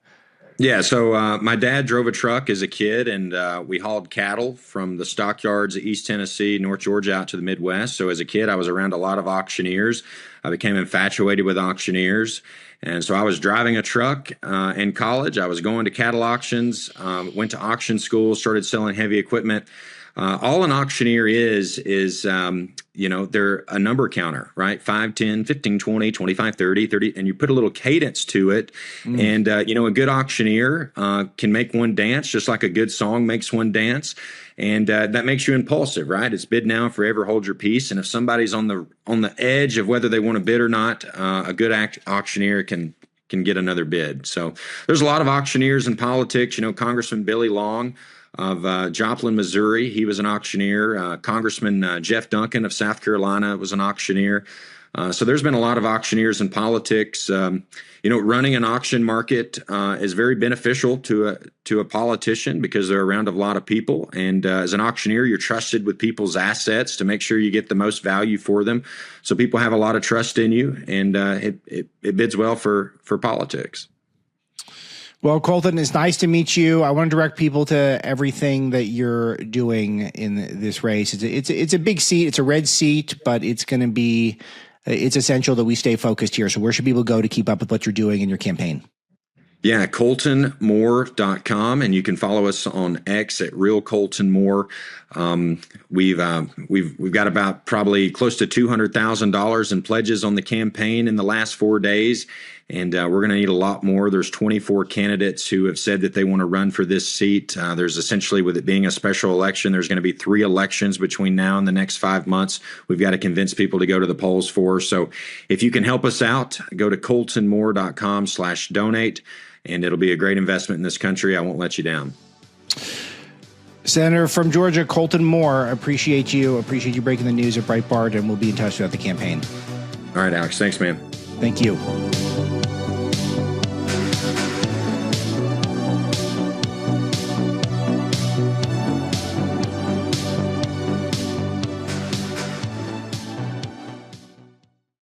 Yeah, so my dad drove a truck as a kid, and we hauled cattle from the stockyards of East Tennessee, North Georgia, out to the Midwest. So as a kid, I was around a lot of auctioneers. I became infatuated with auctioneers. And so I was driving a truck in college. I was going to cattle auctions, went to auction school, started selling heavy equipment. All an auctioneer is they're a number counter, right? 5, 10, 15, 20, 25, 30, and you put a little cadence to it. And, a good auctioneer can make one dance just like a good song makes one dance. And that makes you impulsive, right? It's bid now, forever hold your peace. And if somebody's on the edge of whether they want to bid or not, a good auctioneer can get another bid. So there's a lot of auctioneers in politics. Congressman Billy Long of Joplin, Missouri, he was an auctioneer. Congressman Jeff Duncan of South Carolina was an auctioneer. So there's been a lot of auctioneers in politics. Running an auction market is very beneficial to a politician because they're around a lot of people. And as an auctioneer, you're trusted with people's assets to make sure you get the most value for them. So people have a lot of trust in you, and it bids well for politics. Well, Colton, it's nice to meet you. I want to direct people to everything that you're doing in this race. It's a big seat. It's a red seat, but it's essential that we stay focused here. So where should people go to keep up with what you're doing in your campaign? Yeah, ColtonMoore.com, and you can follow us on X at Real Colton Moore. We've got about probably close to $200,000 in pledges on the campaign in the last 4 days, and we're going to need a lot more. There's 24 candidates who have said that they want to run for this seat. There's essentially, with it being a special election, there's going to be 3 elections between now and the next 5 months. We've got to convince people to go to the polls for. So if you can help us out, go to ColtonMoore.com/donate. And it'll be a great investment in this country. I won't let you down. Senator from Georgia, Colton Moore, appreciate you breaking the news at Breitbart, and we'll be in touch throughout the campaign. All right, Alex. Thanks, man. Thank you.